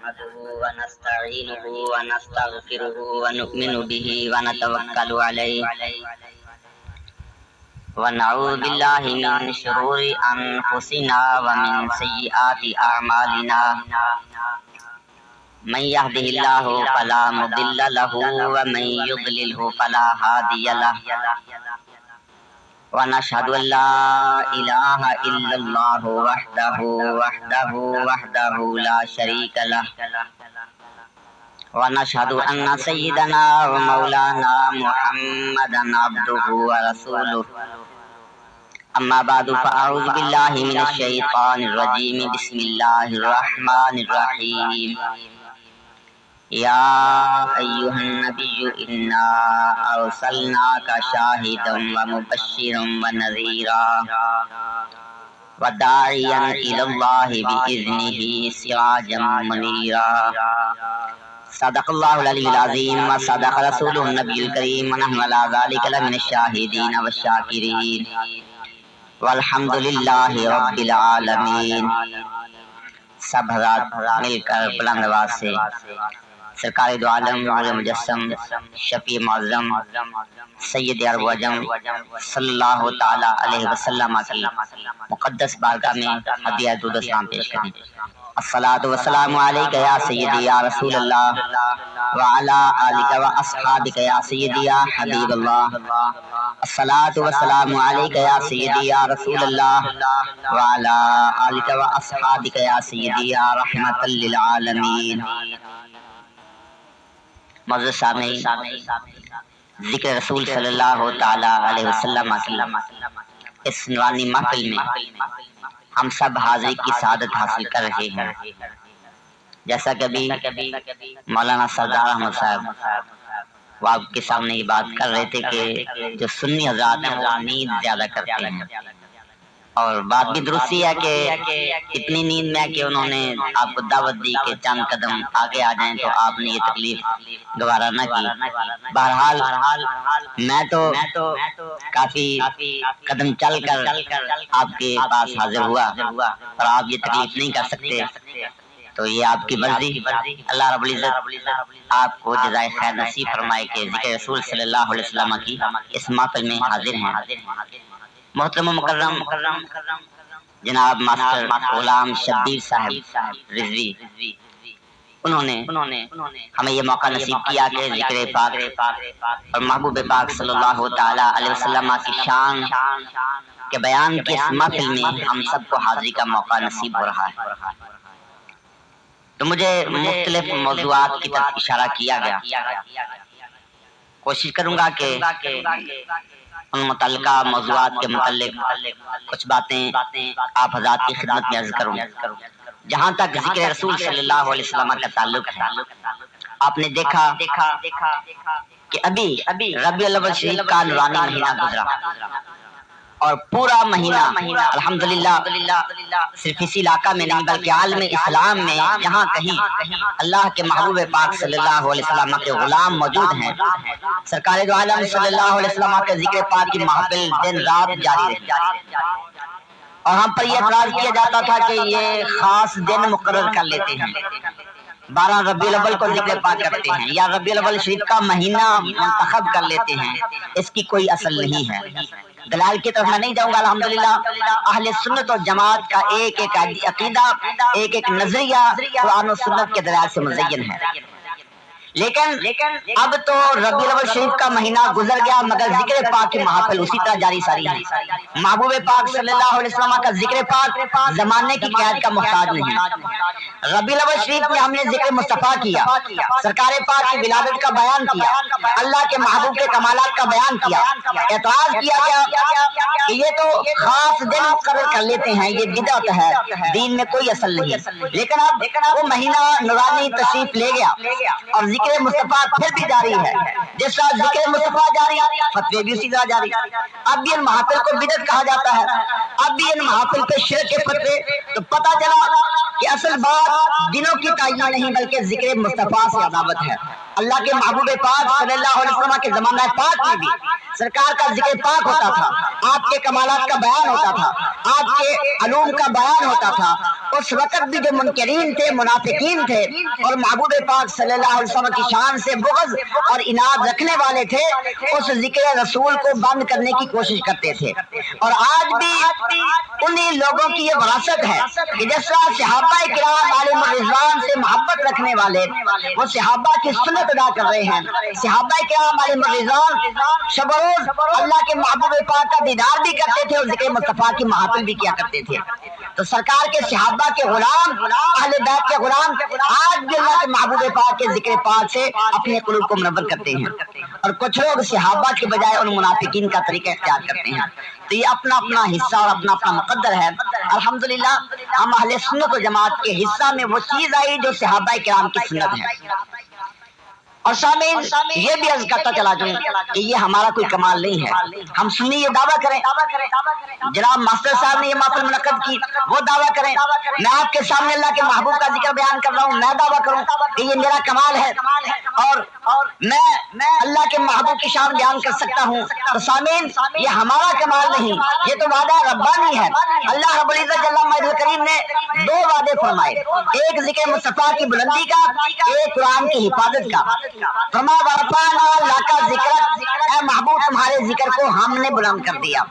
نحمده ونستعينه ونستغفره ونؤمن به ونتوكل عليه ونعوذ بالله من شرور أنفسنا ومن سيئات أعمالنا من يهده الله فلا مضل له ومن يضلله فلا هادي له ونشهد أن لا إله إلا الله وحده لا شريك له ونشهد أن سيدنا ومولانا محمدا عبده ورسوله أما بعد فأعوذ بالله من الشيطان الرجيم بسم الله الرحمن الرحيم يا أيها النبي إنا أرسلناك شاهدا ومبشرا ونذيرا وداعيا إلى الله بإذنه سراجا منيرا صدق الله العلي العظيم وصدق رسوله النبي الكريم ونحن على ذلك لمن الشاهدين والشاكرين والحمد للہ رب العالمین۔ سب حضرات مل کر بلند آواز سے سرکار دو عالم نور مجسم شفیع معظم سید عرب و عجم صلی اللہ تعالی علیہ وسلم کی مقدس بارگاہ میں ہدیہ درود و سلام پیش کریں۔ الصلاۃ والسلام علیک یا سیدی یا رسول اللہ وعلی آلک و اصحابک یا سیدی یا حبیب اللہ۔ الصلاۃ والسلام علیک یا سیدی یا رسول اللہ وعلی آلک و اصحابک یا سیدی یا رحمت للعالمین۔ معزز سامعین، ذکر رسول صلی اللہ تعالی علیہ وسلم کی اس نورانی محفل میں ہم سب حاضری کی سعادت حاصل کر رہے ہیں۔ جیسا کبھی مولانا سردار احمد صاحب وہ آپ کے سامنے یہ بات کر رہے تھے کہ جو سنی حضرات ہیں وہ نیند زیادہ کرتے ہیں، اور بات بھی درستی ہے کہ اتنی نیند میں کہ انہوں نے آپ کو دعوت دی کہ چند قدم آگے آ جائیں تو آپ نے یہ تکلیف گوارا نہ کی۔ بہرحال میں تو کافی قدم چل کر آپ کے پاس حاضر ہوا اور آپ یہ تکلیف نہیں کر سکتے، تو یہ آپ کی مرضی۔ اللہ رب العزت آپ کو جزائے خیر نصیب فرمائے کہ ذکر رسول صلی اللہ علیہ وسلم کی اس محفل میں حاضر ہیں۔ محترم و مکرم جناب ماسٹر غلام شبیر صاحب رضوی، انہوں نے ہمیں یہ موقع نصیب کیا کہ ذکر پاک اور محبوب پاک صلی اللہ تعالی علیہ وسلم کی شان کے بیان کی اس محفل میں ہم سب کو حاضری کا موقع نصیب ہو رہا ہے۔ تو مجھے مختلف موضوعات کی طرف اشارہ کیا گیا، کوشش کروں گا کہ ان متعلقہ موضوعات کے متعلق کچھ باتیں آپ حضرات کی خدمت میں عرض کروں۔ جہاں تک ذکر رسول صلی اللہ علیہ وسلم کا تعلق ہے، آپ نے دیکھا کہ ابھی ربیع الاول شریف کا نورانی مہینہ گزرا، اور پورا مہینہ الحمدللہ صرف اسی علاقہ میں نہیں بلکہ عالم اسلام میں جہاں کہیں اللہ کے محبوب پاک صلی اللہ علیہ وسلم کے غلام موجود ہیں، سرکار دو عالم صلی اللہ علیہ وسلم کے ذکر پاک کی محفل دن رات جاری رہی، اور ہم پر یہ اعتراض کیا جاتا تھا کہ یہ خاص دن مقرر کر لیتے ہیں، 12 ربیع الاول کو ذکر پاک کرتے ہیں یا ربیع الاول شریف کا مہینہ منتخب کر لیتے ہیں، اس کی کوئی اصل نہیں ہے۔ دلائل کی طرف میں نہیں جاؤں گا، الحمدللہ اہل سنت و جماعت کا ایک ایک عقیدہ، ایک ایک نظریہ قرآن و سنت کے دلائل سے مزین ہے، لیکن اب تو ربیع الاول شریف کا مہینہ گزر گیا مگر ذکر پاک کی محافل اسی طرح جاری ساری ہے۔ محبوب پاک صلی اللہ علیہ وسلم کا ذکر پاک زمانے کی قید کا محتاج نہیں۔ ربیع الاول شریف میں ہم نے ذکر مصطفیٰ کیا، سرکار پاک کی ولادت کا بیان کیا، اللہ کے محبوب کے کمالات کا بیان کیا۔ اعتراض کیا گیا کہ یہ تو خاص دن مقرر کر لیتے ہیں، یہ بدعت ہے، دین میں کوئی اصل نہیں۔ لیکن اب وہ مہینہ نورانی تشریف لے گیا اور ذکر مصطفیٰ پھر بھی جاری ہے، جس طرح ذکر مصطفیٰ جاری، فتوے بھی اسی طرح جاری۔ اب بھی ان محافل کو بدعت کہا جاتا ہے، اب بھی ان محافل پہ شرک کے فتوے، تو پتہ چلا کہ اصل بات دنوں کی تعین نہیں بلکہ ذکر مصطفیٰ سے عداوت ہے۔ اللہ کے محبوب پاک صلی اللہ علیہ وسلم کے زمانہ پاک میں بھی سرکار کا ذکر پاک ہوتا تھا، آپ کے کمالات کا بیان ہوتا تھا، آپ کے علوم کا بیان ہوتا تھا، اس وقت بھی جو منکرین تھے، منافقین تھے اور محبوب پاک صلی اللہ علیہ وسلم کی شان سے بغض اور اناد رکھنے والے تھے، اس ذکر رسول کو بند کرنے کی کوشش کرتے تھے۔ اور آج بھی انہی لوگوں کی یہ وراثت ہے کہ جس طرح صحابہ کرام علیہم الرضوان سے محبت رکھنے والے وہ صحابہ کی سنت ادا کر رہے ہیں۔ صحابہ کرام علیہم الرضوان شب و روز اللہ کے محبوب پاک کا دیدار بھی کرتے تھے اور ذکر مصطفیٰ کی محافل بھی کیا کرتے تھے۔ تو سرکار کے صحابہ کے غلام، اہل بیت کے غلام آج بھی اللہ کے محبوب پاک کے ذکر پاک سے اپنے قلوب کو منور کرتے ہیں، اور کچھ لوگ صحابہ کے بجائے ان منافقین کا طریقہ اختیار کرتے ہیں۔ تو یہ اپنا اپنا حصہ اور اپنا اپنا مقدر ہے۔ الحمدللہ ہم اہل سنت و جماعت کے حصہ میں وہ چیز آئی جو صحابہ کرام کی سنت ہے۔ اور سامعین یہ بھی عرض کرتا چلا جاؤں کہ یہ ہمارا کوئی کمال نہیں ہے۔ ہم سنی یہ دعویٰ کریں، جناب ماسٹر صاحب نے یہ محفل منعقد کی، وہ دعویٰ کریں، میں آپ کے سامنے اللہ کے محبوب کا ذکر بیان کر رہا ہوں، میں دعویٰ کروں کہ یہ میرا کمال ہے اور میں اللہ کے محبوب کی شان بیان کر سکتا ہوں۔ تو سامعین یہ ہمارا کمال نہیں، یہ تو وعدہ ربانی ہے۔ اللہ رب العزت جل مجدہ کریم نے دو وعدے فرمائے، ایک ذکر مصطفیٰ کی بلندی کا، ایک قرآن کی حفاظت کا۔ فرمایا ورفعنا لک ذکرک، اے محبوب تمہارے ذکر کو ہم نے بلند کر دیا،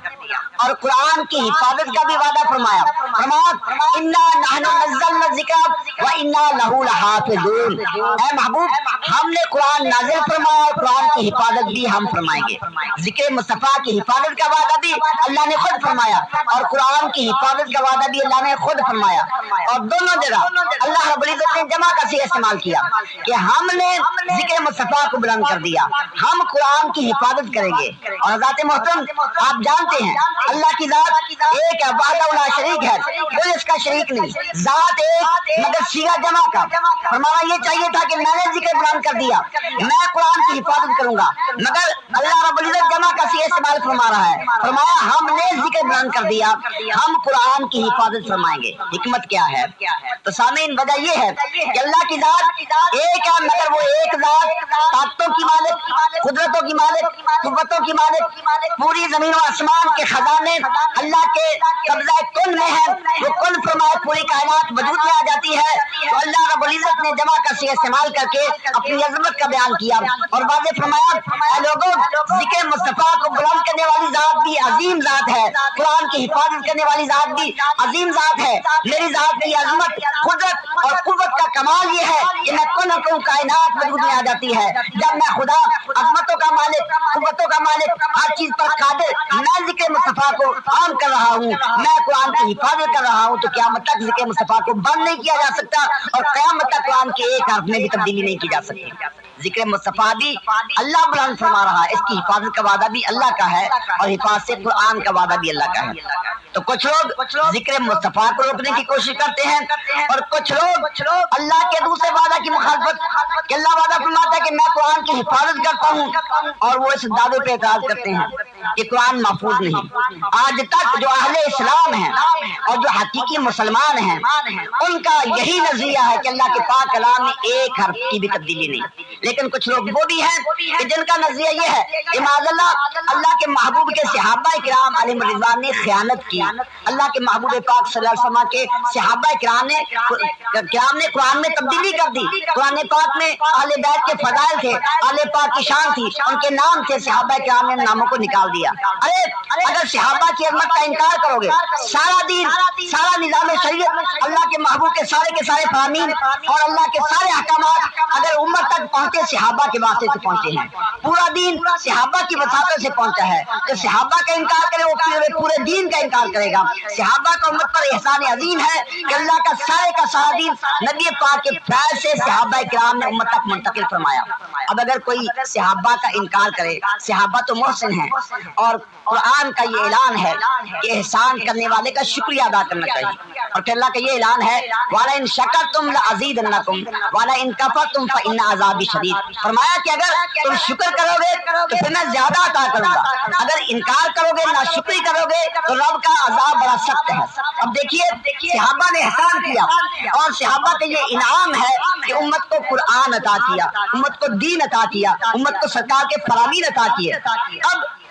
اور قرآن کی حفاظت کا بھی وعدہ فرمایا۔ فرمایا انا نحن نزلنا الذکر وانا لہ لحافظون، اے محبوب ہم نے قرآن نازل فرمایا اور قرآن کی حفاظت بھی ہم فرمائیں گے۔ ذکر مصطفیٰ کی حفاظت کا وعدہ بھی اللہ نے خود فرمایا اور قرآن کی حفاظت کا وعدہ بھی اللہ نے خود فرمایا، اور دونوں جگہ اللہ رب العزت نے جمع کا صیغہ استعمال کیا کہ ہم نے ذکر مصطفیٰ کو بلند کر دیا، ہم قرآن کی حفاظت کریں گے۔ اور ذات محترم آپ جانتے ہیں اللہ کی ذات ایک ہے، وحدہ لا شریک ہے، کوئی اس کا شریک نہیں، ذات ایک مگر صیغہ جمع کا۔ فرمانا یہ چاہیے تھا کہ میں نے ذکر بلند کر دیا، میں قرآن کی حفاظت کروں گا، مگر اللہ رب العزت جمع کا صیغہ استعمال فرما رہا ہے۔ فرمایا ہم نے ذکر بلند کر دیا، ہم قرآن کی حفاظت فرمائیں گے۔ حکمت کیا ہے؟ تو سامعین وجہ یہ ہے کہ اللہ کی ذات ایک ہے مگر وہ ایک ذات طاقتوں کی مالک، قدرتوں کی مالک، قوتوں کی مالک، پوری زمین و آسمان کے خزانے اللہ کے قبضہ کن میں ہے، وہ کن فرمائے پوری کائنات وجود میں آ جاتی ہے۔ تو اللہ رب العزت نے جمع کا صیغہ استعمال کر کے اپنی عظمت کا بیان کیا اور واضح فرمایا اے لوگوں ذکر مصطفیٰ کو بلند کرنے والی ذات بھی عظیم ذات ہے، قرآن کی حفاظت کرنے والی ذات بھی عظیم ذات ہے۔ میری ذات کی عظمت، قدرت اور قوت کا کمال یہ ہے کہ میں کن کائنات وجود میں آ جاتی ہے۔ جب میں خدا عظمتوں کا مالک، قوتوں کا مالک، ہر چیز پر قادر، میں ذکر مصطفیٰ کو عام کر رہا ہوں، میں قرآن کی حفاظت کر رہا ہوں، تو قیامت تک ذکر مصطفیٰ کو بند نہیں کیا جا سکتا اور قیامت تک قرآن کے ایک حرف میں بھی تبدیلی نہیں کی جا سکتی۔ ذکر مصطفیٰ بھی اللہ بلند فرما رہا ہے، اس کی حفاظت کا وعدہ بھی اللہ کا ہے اور حفاظت قرآن کا وعدہ بھی اللہ کا ہے۔ تو کچھ لوگ ذکر مصطفیٰ کو روکنے کی کوشش کرتے ہیں اور کچھ لوگ اللہ کے دوسرے وعدہ کی مخالفت کہ اللہ وعدہ فرماتا ہے کہ میں قرآن کی حفاظت کرتا ہوں، اور وہ اس دعوے پہ اعتراض کرتے ہیں کہ قرآن محفوظ نہیں۔ آج تک جو اہل اسلام ہیں اور جو حقیقی مسلمان ہیں ان کا یہی نظریہ ہے کہ اللہ کے پاک کلام میں ایک حرف کی بھی تبدیلی نہیں، لیکن کچھ لوگ وہ بھی ہیں کہ جن کا نظریہ یہ ہے کہ معاذ اللہ کے محبوب کے صحابہ کرام علیہم الرضوان نے خیانت کی، اللہ کے محبوب پاک صلی اللہ علیہ وسلم کے صحابہ کرام نے قرآن میں تبدیلی کر دی۔ قرآن پاک میں اہل بیت کے فضائل تھے، اہل پاک کی شان تھی، ان کے نام تھے، صحابہ کرام نے ناموں کو نکال دیا۔ اگر صحابہ کی عظمت کا انکار کرو گے، سارا دین، سارا نظام شریعت، اللہ کے محبوب کے سارے فرامین اور اللہ کے سارے احکامات اگر امت تک پہنچے صحابہ کے واسطے سے پہنچے ہیں، پورا دین صحابہ کی وساطت سے پہنچا ہے۔ جو صحابہ کا انکار کرے وہ پورے دین کا انکار کرے گا۔ صحابہ کا امت پر احسان عظیم ہے کہ اللہ کا سارا دین نبی پاک کے فیض سے صحابہ کرام نے امت تک منتقل فرمایا۔ اب اگر کوئی صحابہ کا انکار کرے، صحابہ تو محسن ہیں اور قرآن کا یہ اعلان ہے کہ احسان کرنے والے کا شکریہ ادا کرنا چاہیے، اور پھر اللہ کا یہ اعلان ہے وَلَئِن شَكَرْتُمْ لَأَزِيدَنَّكُمْ وَلَئِن كَفَرْتُمْ فَإِنَّ عَذَابِي شَدِيدٌ۔ فرمایا کہ اگر تم شکر کرو گے تو پھر میں زیادہ عطا کروں گا، اگر انکار کرو گے، ناشکری کرو گے تو رب کا عذاب بڑا سخت ہے۔ اب دیکھیے صحابہ نے احسان کیا اور صحابہ کا یہ انعام ہے کہ امت کو قرآن عطا کیا، امت کو دین عطا کیا، امت کو سرکار کے فرامین عطا کیے۔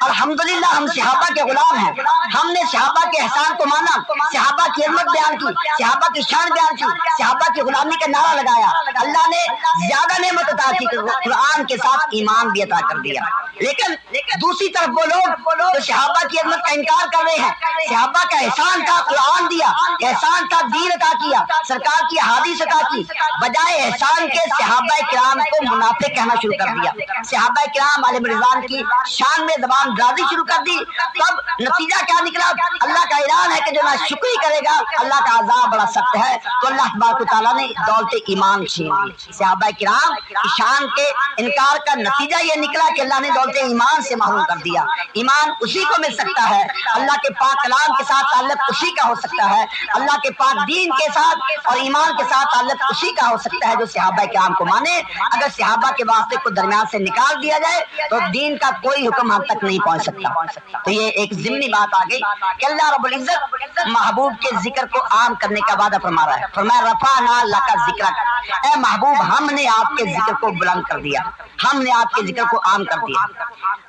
الحمدللہ ہم صحابہ کے غلام ہیں، ہم نے صحابہ کے احسان کو مانا، صحابہ کی عظمت بیان کی، صحابہ کی شان بیان کی، صحابہ کی غلامی کا نعرہ لگایا۔ اللہ نے زیادہ نعمت عطا کی، قرآن کے ساتھ ایمان بھی عطا کر دیا۔ لیکن دوسری طرف وہ لوگ جو صحابہ کی عظمت کا انکار کر رہے ہیں، صحابہ کا احسان تھا قرآن دیا، احسان تھا دین عطا کیا، سرکار کی احادیث عطا کی، بجائے احسان کے صحابہ کرام کو منافق کہنا شروع کر دیا، صحابہ کرام علیہ رضوان کی شان میں زبان درازی شروع کر دی۔ تب نتیجہ کیا نکلا؟ اللہ کا اعلان ہے کہ جو نا شکری کرے گا اللہ کا عذاب بڑا سخت ہے۔ تو اللہ تبارک و تعالیٰ نے دولت ایمان چھین لی۔ صحابہ کرام کی شان کے انکار کا نتیجہ یہ نکلا کہ اللہ نے دولت ایمان سے محروم کر دیا۔ ایمان اسی کو مل سکتا ہے، اللہ کے پاک کلام کے ساتھ تعلق اسی کا ہو سکتا ہے، اللہ کے پاک دین کے ساتھ اور ایمان کے ساتھ تعلق اسی کا ہو سکتا ہے جو صحابہ کرام کو مانے۔ اگر صحابہ کے واسطے کو درمیان سے نکال دیا جائے تو دین کا کوئی حکم ہم تک نہیں پہنچ سکتا۔ تو یہ ایک ضمنی بات آ گئی کہ اللہ رب العزت محبوب کے ذکر کو عام کرنے کا وعدہ فرما رہا ہے۔ فرمایا رفعنا لک ذکرک، اے محبوب ہم نے آپ کے ذکر کو بلند کر دیا، ہم نے آپ کے ذکر کو عام کر دیا۔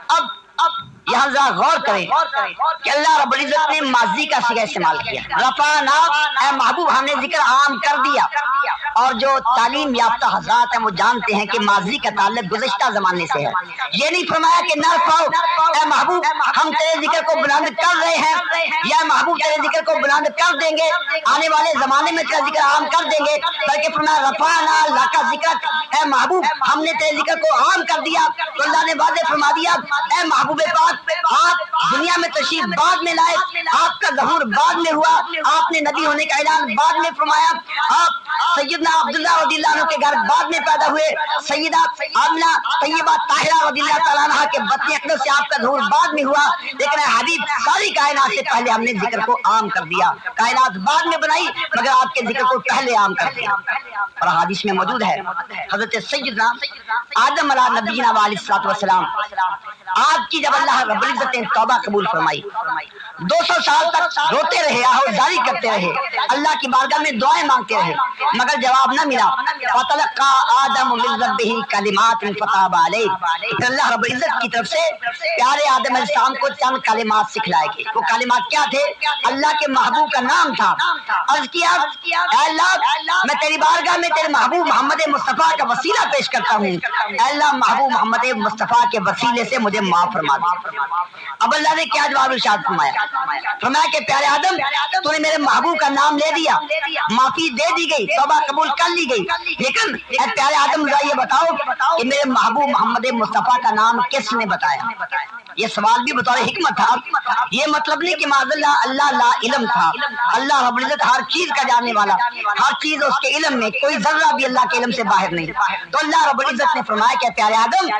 اب یہاں ذرا غور کریں کہ اللہ رب العزت نے ماضی کا صیغہ استعمال کیا، رفعنا، اے محبوب ہم نے ذکر عام کر دیا۔ اور جو تعلیم یافتہ حضرات ہیں وہ جانتے ہیں کہ ماضی کا تعلق گزشتہ زمانے سے ہے۔ یہ نہیں فرمایا کہ نرفعو، اے محبوب ہم تیرے ذکر کو بلند کر رہے ہیں، یا محبوب تیرے ذکر کو بلند کر دیں گے، آنے والے زمانے میں تیرا ذکر عام کر دیں گے، بلکہ فرمایا رفعنا لک ذکرک، اے محبوب ہم نے تیرے ذکر کو عام کر دیا۔ تو اللہ نے واضح فرما دیا، اے محبوب پاک آپ دنیا میں تشریف بعد میں لائے، آپ کا ظہور بعد میں ہوا، آپ نے نبی ہونے کا اعلان بعد میں فرمایا، آپ سیدنا عبداللہ رضی اللہ عنہ کے گھر بعد میں پیدا ہوئے، سیدہ آمنہ طیبہ طاہرہ رضی اللہ تعالیٰ عنہ کے بطن اقدس سے آپ کا ظہور بعد میں ہوا، لیکن اے حبیب ساری کائنات سے پہلے ہم نے ذکر کو عام کر دیا۔ کائنات بعد میں بنائی مگر آپ کے ذکر کو پہلے عام کر دیا۔ اور حدیث میں موجود ہے حضرت سیدنا آدم علیہ نبینا علیہ الصلوۃ والسلام آپ کی جب اللہ رب العزت نے توبہ قبول فرمائی، 200 سال تک روتے رہے، آہوزاری کرتے رہے، اللہ کی بارگاہ میں دعائیں مانگتے رہے مگر جواب نہ ملا۔ فَتَلَقَّى آدَمُ مِن رَّبِّهِ كَلِمَاتٍ فَتَابَ عَلَيْهِ، پھر اللہ رب العزت کی طرف سے پیارے آدم علیہ السلام کو چند کلمات سکھلائے گئے۔ وہ کلمات کیا تھے؟ اللہ کے محبوب کا نام تھا۔ عرض کیا اے اللہ میں تیری بارگاہ میں تیرے محبوب محمد مصطفیٰ کا وسیلہ پیش کرتا ہوں، اے اللہ محبوب محمد مصطفیٰ کے وسیلے سے مجھے معاف فرما دے۔ اب اللہ نے کیا جواب ارشاد فرمایا؟ فرمایا کہ پیارے آدم تو نے میرے محبوب کا نام لے دیا، معافی دے دی گئی، توبہ قبول کر لی گئی، لیکن اے پیارے آدم ذرا یہ بتاؤ کہ میرے محبوب محمد مصطفیٰ کا نام کس نے بتایا؟ یہ سوال بھی بطور حکمت تھا، یہ مطلب نہیں کہ معاذ اللہ اللہ لا علم تھا، اللہ رب العزت ہر چیز کا جاننے والا، ہر چیز اس کے علم میں، کوئی ذرہ بھی اللہ کے علم سے باہر نہیں۔ تو اللہ رب العزت نے فرمایا کہ پیارے آدم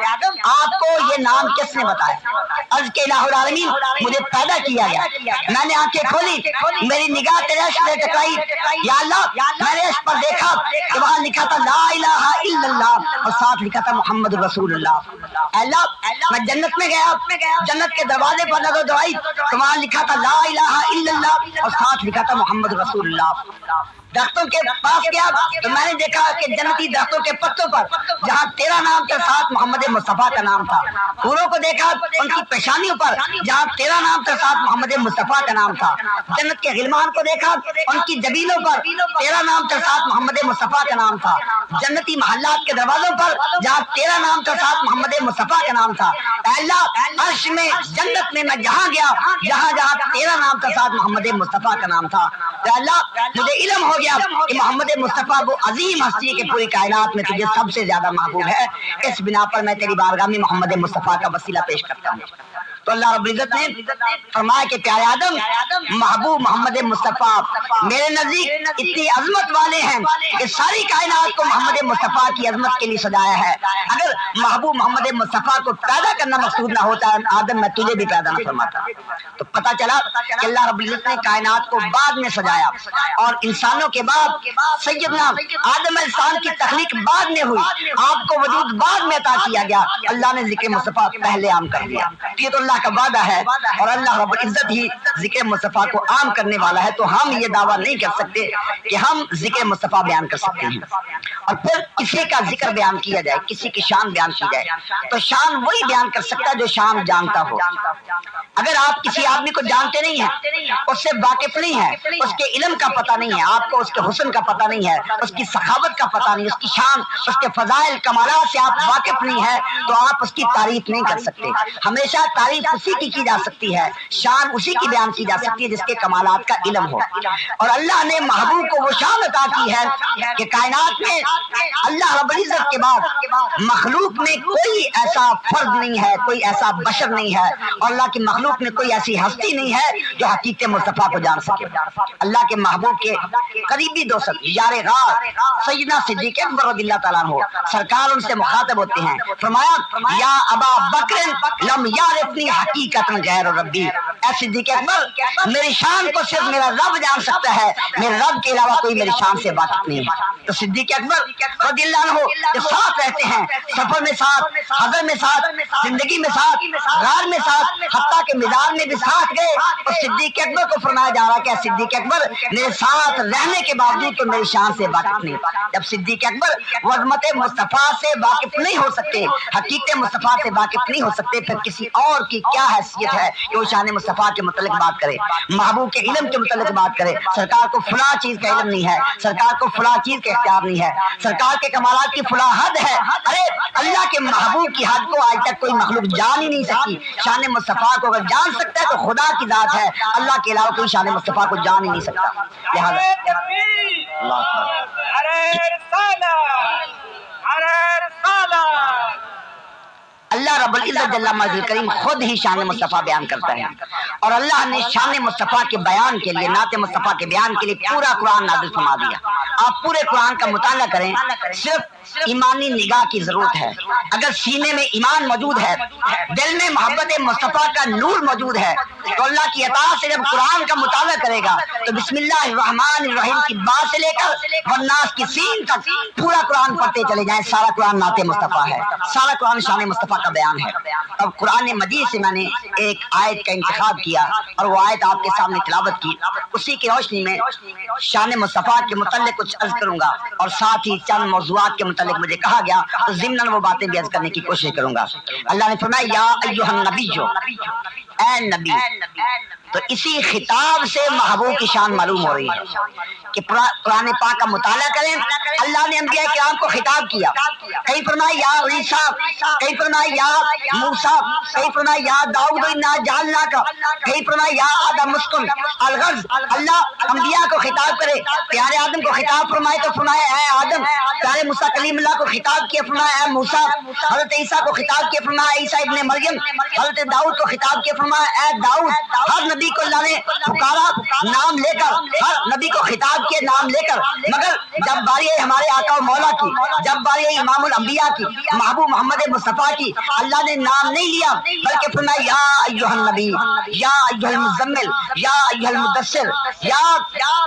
آپ کو یہ نام کس نے بتایا؟ عرض کے الہ العالمین مجھے پیدا کیا گیا، میں نے آنکھیں کھولی، میری نگاہ تیرے عرش سے ٹکرائی، یا اللہ میں نے عرش پر دیکھا کہ وہاں لکھا تھا لا الہ الا اللہ اور ساتھ لکھا تھا محمد رسول اللہ۔ اللہ میں جنت میں گیا، جنت کے دروازے پر نظر دوڑائی تو وہاں لکھا تھا لا الہ الا اللہ اور ساتھ لکھا تھا محمد رسول اللہ۔ درختوں کے پاس گیا تو میں نے دیکھا کہ جنتی درختوں کے پتوں پر جہاں تیرا نام تھا ساتھ محمد مصطفیٰ کا نام تھا، پھولوں کو دیکھا ان کی پیشانیوں پر جہاں تیرا نام تھا ساتھ محمد مصطفیٰ کا نام تھا، جنت کے غلمان کو دیکھا ان کی جبینوں پر تیرا نام تھا ساتھ محمد مصطفیٰ کا نام تھا، جنتی محلات کے دروازوں پر جہاں تیرا نام تھا ساتھ محمد مصطفیٰ کا نام تھا۔ اے اللہ عرش میں جنت میں میں جہاں گیا جہاں جہاں تیرا نام تھا ساتھ محمد مصطفیٰ کا نام تھا۔ اے اللہ مجھے علم ہو گیا کہ محمد مصطفیٰ وہ عظیم ہستی ہے کہ پوری کائنات میں تجھے سب سے زیادہ محبوب ہے، اس بنا پر میں تیری بارگاہ میں محمد مصطفیٰ کا وسیلہ پیش کرتا ہوں۔ تو اللہ رب العزت نے فرمایا کہ پیارے آدم محبوب محمد مصطفیٰ میرے نزدیک اتنی عظمت والے ہیں کہ ساری کائنات کو محمد مصطفیٰ کی عظمت کے لیے سجایا ہے۔ اگر محبوب محمد مصطفیٰ کو پیدا کرنا مقصود نہ ہوتا آدم میں تجھے بھی پیدا نہ فرماتا۔ تو پتہ چلا کہ اللہ رب العزت نے کائنات کو بعد میں سجایا اور انسانوں کے بعد سیدنا آدم علیہ السلام کی تخلیق بعد میں ہوئی، آپ کو وجود بعد میں عطا کیا گیا، اللہ نے ذکر مصطفیٰ پہلے عام کر دیا۔ یہ تو اللہ اللہ کا وعدہ ہے اور اللہ رب العزت ہی ذکر مصطفیٰ کو عام کرنے والا ہے، تو ہم یہ دعویٰ نہیں کر سکتے کہ ہم ذکر مصطفیٰ بیان کر سکتے ہیں۔ اور پھر کسی کا ذکر بیان کیا جائے، کسی کی شان بیان کی جائے، تو شان وہی بیان کر سکتا ہے جو شان جانتا ہو۔ اگر آپ کسی آدمی کو جانتے نہیں ہیں، اس سے واقف نہیں ہے، اس کے علم کا پتہ نہیں ہے، آپ کو اس کے حسن کا پتہ نہیں ہے، اس کی سخاوت کا پتہ نہیں، اس کی شان، اس کے فضائل کمالات سے آپ واقف نہیں ہے، تو آپ اس کی تعریف نہیں کر سکتے۔ ہمیشہ تعریف اسی کی جا سکتی ہے، شان اسی کی بیان کی جا سکتی ہے جس کے کمالات کا علم ہو۔ اور اللہ نے محبوب کو وہ شان عطا کی ہے کہ کائنات میں اللہ رب العزت کے بعد مخلوق میں کوئی ایسا فرد نہیں ہے، کوئی ایسا بشر نہیں ہے، اور اللہ کی مخلوق میں کوئی ایسی ہستی نہیں ہے جو حقیقت مصطفیٰ کو جان سکے۔ اللہ کے محبوب کے قریبی دوست یار غار سیدنا صدیق اکبر رضی اللہ تعالیٰ عنہ سرکار ان سے مخاطب ہوتے ہیں، فرمایا یا ابا بکر لم یعرفنی حقیقت غیر ربی، اے صدیق اکبر میری شان کو صرف میرا رب جان سکتا ہے، میرے رب کے علاوہ کوئی میری شان سے واقف نہیں ہے۔ تو صدیق اکبر رضی اللہ عنہ جو ساتھ رہتے ہیں، سفر میں ساتھ، حضر میں ساتھ، زندگی میں ساتھ، غار میں ساتھ، حتیٰ کہ میدان میں بھی ساتھ گئے، اور صدیق اکبر کو فرمایا جا رہا کہ صدیق اکبر میرے ساتھ رہنے کے باوجود تو میری شان سے واقف نہیں۔ جب صدیق اکبر عظمت مصطفیٰ سے واقف نہیں ہو سکتے، حقیقت مصطفیٰ سے واقف نہیں ہو سکتے، پھر کسی اور کی کیا حیثیت ہے کہ وہ شان مصطفیٰ کے متعلق بات کرے، محبوب کے علم کے متعلق بات کرے؟ سرکار کو فلاں چیز کا علم نہیں ہے، سرکار کو فلاں چیز کا اختیار نہیں ہے، سرکار کے کمالات کی فلاں حد ہے۔ ارے اللہ کے محبوب کی حد کو آج تک کوئی مخلوق جان ہی نہیں سکی۔ شان مصطفیٰ کو اگر جان سکتا ہے تو خدا کی ذات ہے، اللہ کے علاوہ کوئی شان مصطفیٰ کو جان ہی نہیں سکتا۔ لہٰذا اللہ رب العزت جل مجدہ کریم خود ہی شان مصطفیٰ بیان کرتا ہے، اور اللہ نے شان مصطفیٰ کے بیان کے لیے، نعت مصطفیٰ کے بیان کے لیے پورا قرآن نازل فرما دیا۔ آپ پورے قرآن کا مطالعہ کریں، صرف ایمانی نگاہ کی ضرورت ہے۔ اگر سینے میں ایمان موجود ہے، دل میں محبت مصطفیٰ کا نور موجود ہے، تو اللہ کی اطاعت سے جب قرآن کا مطالعہ کرے گا تو بسم اللہ الرحمن الرحیم کی بات سے لے کر والناس کی سین تک پورا قرآن پڑھتے چلے جائیں، سارا قرآن نعت مصطفیٰ ہے، سارا قرآن شان مصطفیٰ کا بیان ہے۔ اب قرآن مجید سے میں نے ایک آیت کا انتخاب کیا اور وہ آیت آپ کے سامنے تلاوت کی، اسی کی روشنی میں شان مصطفیٰ کے متعلق کچھ عرض کروں گا، اور ساتھ ہی چند موضوعات کے متعلق مجھے کہا گیا تو ضمناً وہ باتیں بھی عرض کرنے کی کوشش کروں گا۔ اللہ نے فرمایا یا ایھا النبی، اے نبی، تو اسی خطاب سے محبوب کی شان معلوم ہو رہی ہے کہ قرآن پاک کا مطالعہ کریں۔ اللہ نے انبیاء کرام کو خطاب کیا، کہیں فرمایا یا عیسیٰ، کہیں فرمایا یا موسیٰ، کہیں فرمایا یا داؤد انا جعلناک، کہیں فرمایا یا آدم اسکن الغرض۔ اللہ انبیاء کو خطاب کرے، پیارے آدم کو خطاب فرمائے تو فرمایا اے آدم، پیارے موسیٰ کلیم اللہ کو خطاب کیا فرمایا اے موسیٰ، حضرت عیسیٰ کو خطاب کیا فرمایا عیسیٰ ابن مریم، حضرت داؤد کو خطاب کیا فرمایا اے داؤد۔ ہر نبی کو اللہ نے پکارا نام لے کر، ہر نبی کو خطاب کیا نام لے کر، مگر جب باری ہے ہمارے آقا و مولا کی، جب باری ہے امام الانبیاء کی، محبوب محمد مصطفیٰ کی، اللہ نے نام نہیں لیا بلکہ فرمایا یا ایھا النبی، یا ایھا المزمل، یا ایھا المدثر۔ یا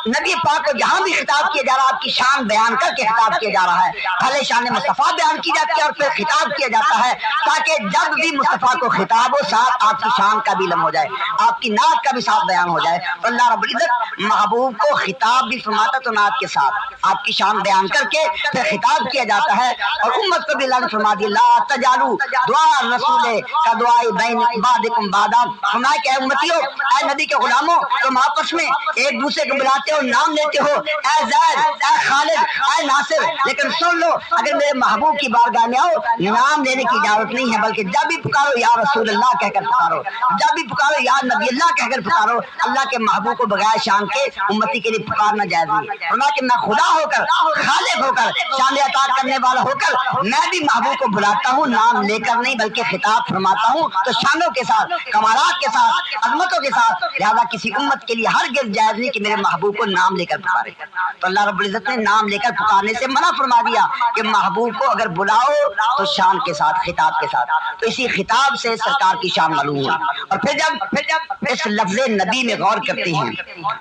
نبی پاک کو جہاں بھی خطاب کیا جا رہا ہے آپ کی شان بیان کر کے خطاب کیا جا رہا ہے، پہلے شان مصطفیٰ بیان کی جاتی ہے اور پھر خطاب کیا جاتا ہے، تاکہ جب بھی مصطفیٰ کو خطاب ہو ساتھ آپ کی شان کا بھی علم ہو جائے، آپ کی نعت کا بھی ساتھ بیان ہو جائے۔ تو اللہ رب العزت محبوب کو خطاب بھی فرماتا تو نعت کے ساتھ آپ کی شان بیان کر کے پھر خطاب کیا جاتا ہے، اور امت کو بھی اللہ نے فرما دیا لا تجعلوا دعاء الرسول کدعاء بین بعضکم بعضا، فرمایا کہ اے امتیوں، اے نبی کے غلاموں، تم آپس میں ایک دوسرے کو بلاتے ہو، نام لیتے ہو، اے زید، اے خالد، اے ناصر، لیکن سن لو اگر میرے محبوب کی بارگاہ میں آؤ نام لینے کی اجازت نہیں ہے، بلکہ جب بھی پکارو یا رسول اللہ کہہ کر پکارو، جب بھی پکارو یا نبی اللہ کہہ کر پکارو۔ اللہ کے محبوب کو بغیر شان کے امتی کے لیے پکارنا جائز نہیں۔ فرمایا کہ میں خدا ہو کر، خالق ہو کر، شان عطا کرنے والا ہو کر میں بھی محبوب کو بلاتا ہوں نام لے کر نہیں بلکہ خطاب فرماتا ہوں، تو شانوں کے ساتھ، کمالات کے ساتھ، عظمتوں کے ساتھ، لہذا کسی امت کے لیے ہرگز جائز نہیں کہ میرے محبوب کو نام لے کر پکارے۔ تو اللہ رب العزت نے نام لے کر پکارنے سے منع فرما دیا کہ محبوب کو اگر بلاؤ تو شان کے ساتھ، خطاب کے ساتھ، تو اسی خطاب سے سرکار کی شان معلوم ہوئی۔ اور پھر جب اس لفظ نبی میں غور کرتے ہیں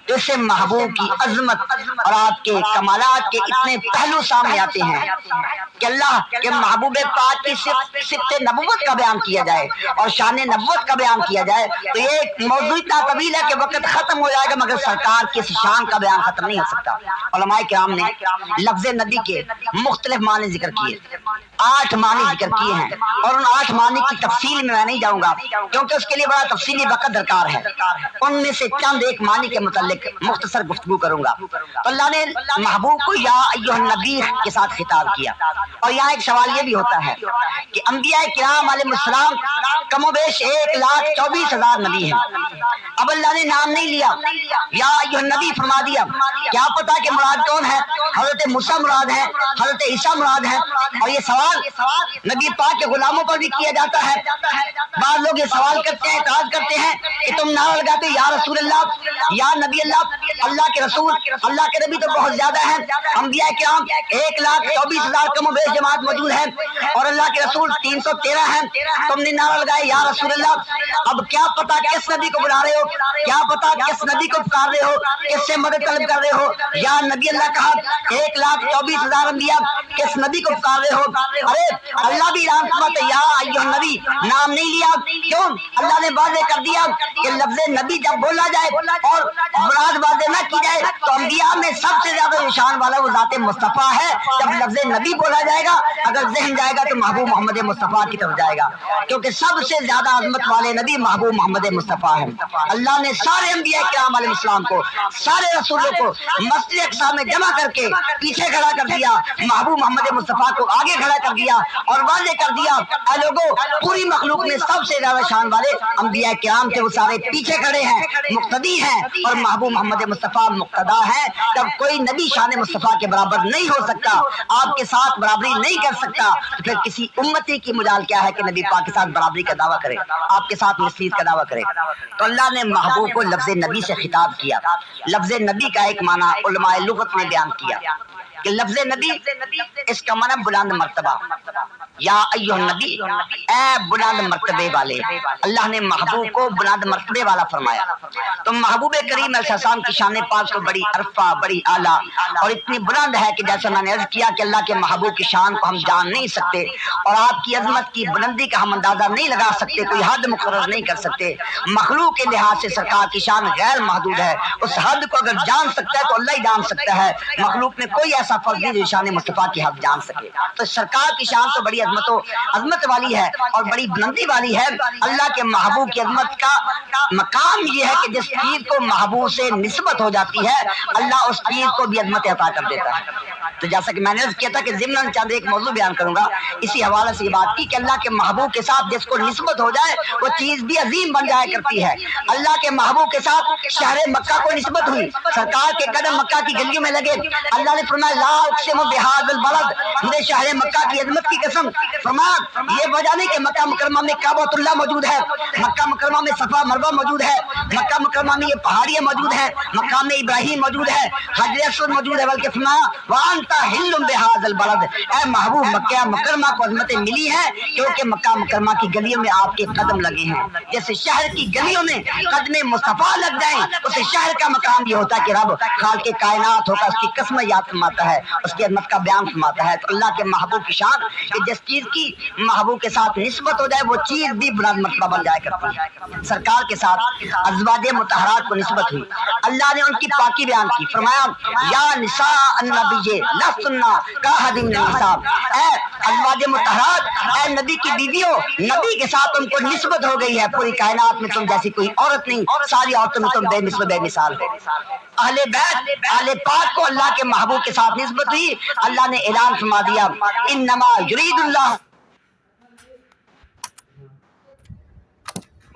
تو اس سے محبوب کی عظمت عظمت اور آپ کے کمالات کے اتنے پہلو سامنے آتے ہیں کہ اللہ کے محبوب پاک کی صفت نبوت کا بیان کیا جائے اور شان نبوت کا بیان کیا جائے تو یہ موضوع اتنا طویل ہے کہ وقت ختم ہو جائے گا، مگر سرکار کی اس شان کا بیان ختم نہیں ہو سکتا۔ علماء کرام نے لفظ نبی کے مختلف معنی ذکر کیے، 8 معنی ذکر کیے ہیں، اور ان 8 معنی کی تفصیل میں نہیں جاؤں گا کیونکہ اس کے لیے بڑا تفصیلی وقت درکار ہے۔ ان میں سے چند ایک معنی کے متعلق مختصر گفتگو کروں گا۔ تو اللہ نے محبوب کو یا ایھا النبی کے ساتھ خطاب کیا، اور یہاں ایک سوال یہ بھی ہوتا ہے کہ انبیاء کرام علیہ السلام کم و بیش 1,24,000 نبی ہیں، اب اللہ نے نام نہیں لیا، یا ایھا النبی فرما دیا، کیا پتا کہ مراد کون ہے؟ حضرت موسیٰ مراد ہے، حضرت عیسیٰ مراد ہے؟ اور یہ سوال نبی پاک کے غلاموں پر بھی کیا جاتا ہے۔ بعض لوگ یہ سوال کرتے ہیں، اعتراض کرتے ہیں کہ تم نعرہ لگاتے یا رسول اللہ، یا نبی اللہ، اللہ کے رسول، اللہ کے نبی تو بہت زیادہ ہیں، انبیاء کرام 1,24,000 کم و بیش جماعت موجود ہے، اور اللہ کے رسول 313 ہیں، تم نے نعرہ لگائے یا رسول اللہ۔ اب کیا پتا کس نبی کو بلا رہے ہو، کیا پتا کس نبی کو پکار رہے ہو، کس سے مدد طلب کر رہے ہو؟ یا نبی اللہ کہا، 1,24,000 انبیاء، کس نبی کو پکار رہے ہو؟ ارے اللہ بھی اعلان فرماتا ہے یا ایھا النبی، نام نہیں لیا، کیوں؟ اللہ نے واضح کر دیا کہ لفظ نبی جب بولا جائے اور مراد واضح نہ کی جائے تو انبیاء میں سب سے زیادہ نشان والا وہ ذات مصطفیٰ ہے۔ جب لفظ نبی بولا جائے گا، اگر ذہن جائے گا تو محبوب محمد مصطفیٰ کی طرف جائے گا، کیونکہ سب سے زیادہ عظمت والے نبی محبوب محمد مصطفیٰ ہیں۔ اللہ نے سارے انبیاء کرام علیہ السلام کو، سارے رسولوں کو مسجد اقصیٰ میں جمع کر کے پیچھے کھڑا کر دیا، محبوب محمد مصطفیٰ کو آگے کھڑا کر دیا اور واضح کر دیا اے لوگوں، پوری مخلوق میں سب سے زیادہ شان والے انبیاء کرام تھے، وہ سارے پیچھے کھڑے ہیں، مقتدی ہیں، اور محبوب محمد مصطفیٰ مقتدا ہے۔ جب کوئی نبی شان مصطفیٰ کے برابر نہیں ہو سکتا، آپ کے ساتھ برابری نہیں کر سکتا، تو پھر کسی امتی کی مجال کیا ہے کہ نبی پاک کے ساتھ برابری کا دعویٰ کرے، آپ کے ساتھ مثلیت کا دعویٰ کرے؟ تو اللہ نے محبوب کو لفظ نبی سے خطاب کیا۔ لفظ نبی کا ایک معنی علماء لغت نے بیان کیا کہ لفظ نبی اس کا معنی بلند مرتبہ، یا ایھا النبی، اے بلند مرتبے والے۔ اللہ نے محبوب کو بلند مرتبے والا فرمایا، تو محبوب کریم علیہ السلام کی شان پاک تو بڑی عرفہ، بڑی اعلیٰ اور اتنی بلند ہے کہ جیسا میں نے عرض کیا کہ اللہ کے محبوب کی شان کو ہم جان نہیں سکتے، اور آپ کی عظمت کی بلندی کا ہم اندازہ نہیں لگا سکتے، کوئی حد مقرر نہیں کر سکتے۔ مخلوق کے لحاظ سے سرکار کی شان غیر محدود ہے، اس حد کو اگر جان سکتا ہے تو اللہ ہی جان سکتا ہے، مخلوق میں کوئی ایسا فرد نہیں جو شان مصطفیٰ کی حد جان سکے۔ تو سرکار کی شان تو بڑی عظمت والی ہے اور بڑی بلندی والی ہے۔ اللہ کے محبوب کی عظمت کا مقام یہ ہے کہ جس چیز کو محبوب سے نسبت ہو جاتی ہے، اللہ اس چیز کو بھی عظمت عطا کر دیتا ہے۔ تو جیسا کہ میں نے کیا تھا کہ ضمن چند ایک موضوع بیان کروں گا، اسی حوالے سے یہ بات کی کہ اللہ کے محبوب کے ساتھ جس کو نسبت ہو جائے وہ چیز بھی عظیم بن جایا کرتی ہے۔ اللہ کے محبوب کے ساتھ شہر مکہ کو نسبت ہوئی، سرکار کے قدم مکہ کی گلیوں میں لگے، اللہ نے فرمایا لا اقسم بہذا البلد، مجھے شہر مکہ کی عظمت کی قسم، فرمایا یہ وجہ نہیں کہ مکہ مکرمہ میں کعبۃ اللہ موجود ہے، مکہ مکرمہ میں صفا مروہ موجود ہے، مکہ مکرمہ میں یہ پہاڑیاں موجود ہیں، مقام ابراہیم موجود ہے، حجر اسود موجود ہے، بلکہ فرمایا وانت حل بہذا البلد، اے محبوب مکہ مکرمہ کو عظمتیں ملی ہیں کیونکہ مکہ مکرمہ کی گلیوں میں آپ کے قدم لگے ہیں۔ جیسے شہر کی گلیوں میں قدم مصطفیٰ لگ جائیں، اسے شہر کا مقام بھی ہوتا ہے کہ رب خالق کائنات ہوگا، اس کی قسم یاد فرماتا ہے، اس کی عظمت کا بیان فرماتا ہے۔ تو اللہ کے محبوب کی شان کہ جس چیز کی محبوب کے ساتھ نسبت ہو جائے وہ چیز بھی بلند مرتبہ بن جائے کرتی ہے۔ سرکار کے ساتھ ازواج مطہرات کو نسبت ہوئی، اللہ نے ان کی پاکی بیان کی، فرمایا یا نساء النبی لستن کاحد من النساء، اے ازواج مطہرات، اے نبی کی بیویوں، نبی کے ساتھ ان کو نسبت ہو گئی ہے، پوری کائنات میں تم جیسی کوئی عورت نہیں، ساری عورتوں میں تم بے مثل بے مثال ہو۔ اہل بیت، اہل پاک کو اللہ کے محبوب کے ساتھ نسبت ہوئی، اللہ نے اعلان فرما دیا انما یرید اللہ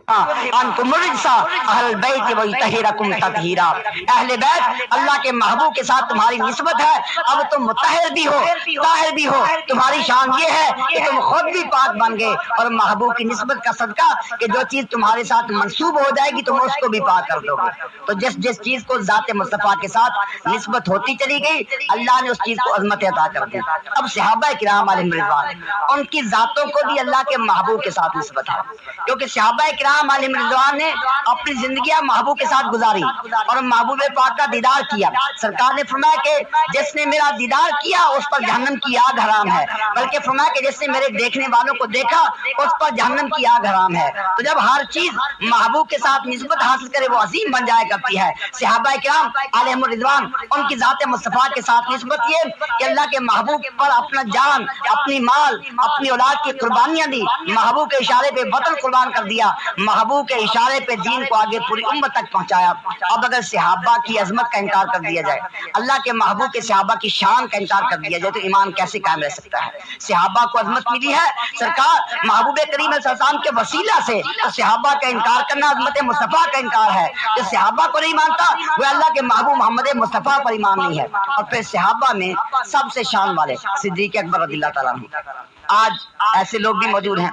انتم الرجسا اہل البیت ویطہرکم تطہیرا، اہل بیت اللہ کے محبوب کے ساتھ تمہاری نسبت ہے، اب تم مطہر بھی ہو، طاہر بھی ہو، تمہاری شان یہ ہے کہ تم خود بھی پاک بن گئے، اور محبوب کی نسبت کا صدقہ کہ جو چیز تمہارے ساتھ منسوب ہو جائے گی تم اس کو بھی پاک کر دو گے۔ تو جس چیز کو ذات مصطفیٰ کے ساتھ نسبت ہوتی چلی گئی، اللہ نے اس چیز کو عظمت عطا کر دی۔ اب صحابہ کرام علیہم رضوان، ان کی ذاتوں کو بھی اللہ کے محبوب کے ساتھ نسبت ہے، کیونکہ صحابہ کرام کرام علیہ رضوان نے اپنی زندگیاں محبوب کے ساتھ گزاری اور محبوب پاک کا دیدار کیا. سرکار نے فرمایا کہ جس نے میرا دیدار کیا اس پر جہنم کی آگ حرام ہے، بلکہ فرمایا کہ جس نے میرے دیکھنے والوں کو دیکھا اس پر جہنم کی آگ حرام ہے. تو جب ہر چیز محبوب کے ساتھ نسبت حاصل کرے وہ عظیم بن جایا کرتی ہے. صحابہ کرام علیہم الرضوان ان کی ذات مصطفیٰ کے ساتھ نسبت یہ کہ اللہ کے محبوب پر اپنا جان، اپنی مال، اپنی اولاد کی قربانیاں دی، محبوب کے اشارے پہ وطن قربان کر دیا، محبوب کے اشارے پہ دین کو آگے پوری امت تک پہنچایا. اب اگر صحابہ کی عظمت کا انکار کر دیا جائے، اللہ کے محبوب کے صحابہ کی شان کا انکار کر دیا جائے تو ایمان کیسے قائم رہ سکتا ہے؟ صحابہ کو عظمت ملی ہے سرکار محبوب کریم علیہ السلام کے وسیلہ سے، تو صحابہ کا انکار کرنا عظمت مصطفیٰ کا انکار ہے. جو صحابہ کو نہیں مانتا وہ اللہ کے محبوب محمد مصطفیٰ پر ایمان نہیں ہے. اور پھر صحابہ میں سب سے شان والے صدیق اکبر رضی اللہ تعالیٰ عنہ. آج ایسے لوگ بھی موجود ہیں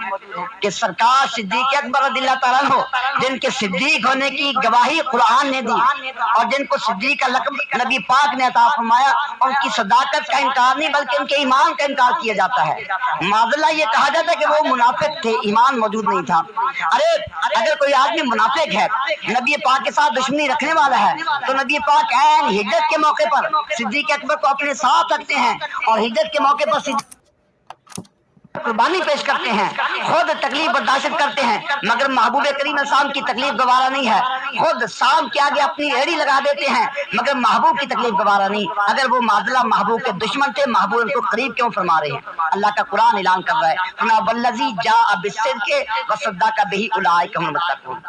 کہ سرکار صدیق اکبر رضی اللہ تعالیٰ عنہ جن کے صدیق ہونے کی گواہی قرآن نے دی اور جن کو صدیق کا لقب نبی پاک نے عطا فرمایا، ان کی صداقت کا انکار نہیں بلکہ ان کے ایمان کا انکار کیا جاتا ہے. معذاللہ یہ کہا جاتا ہے کہ وہ منافق تھے، ایمان موجود نہیں تھا. ارے اگر کوئی آدمی منافق ہے، نبی پاک کے ساتھ دشمنی رکھنے والا ہے، تو نبی پاک عین ہجرت کے موقع پر صدیق اکبر کو اپنے ساتھ رکھتے ہیں اور ہجرت کے موقع پر قربانی پیش کرتے ہیں، خود تکلیف برداشت کرتے ہیں، مگر محبوب کریم علیہ السلام کی تکلیف گوارا نہیں ہے. خود سام کے آگے اپنی ایڑی لگا دیتے ہیں مگر محبوب کی تکلیف گوارا نہیں. اگر وہ معذلہ محبوب کے دشمن تھے، محبوب ان کو قریب کیوں فرما رہے ہیں؟ اللہ کا قرآن اعلان کر رہا ہے والذی جاء بالصدق وصدق بہ اولئک هم المتقون،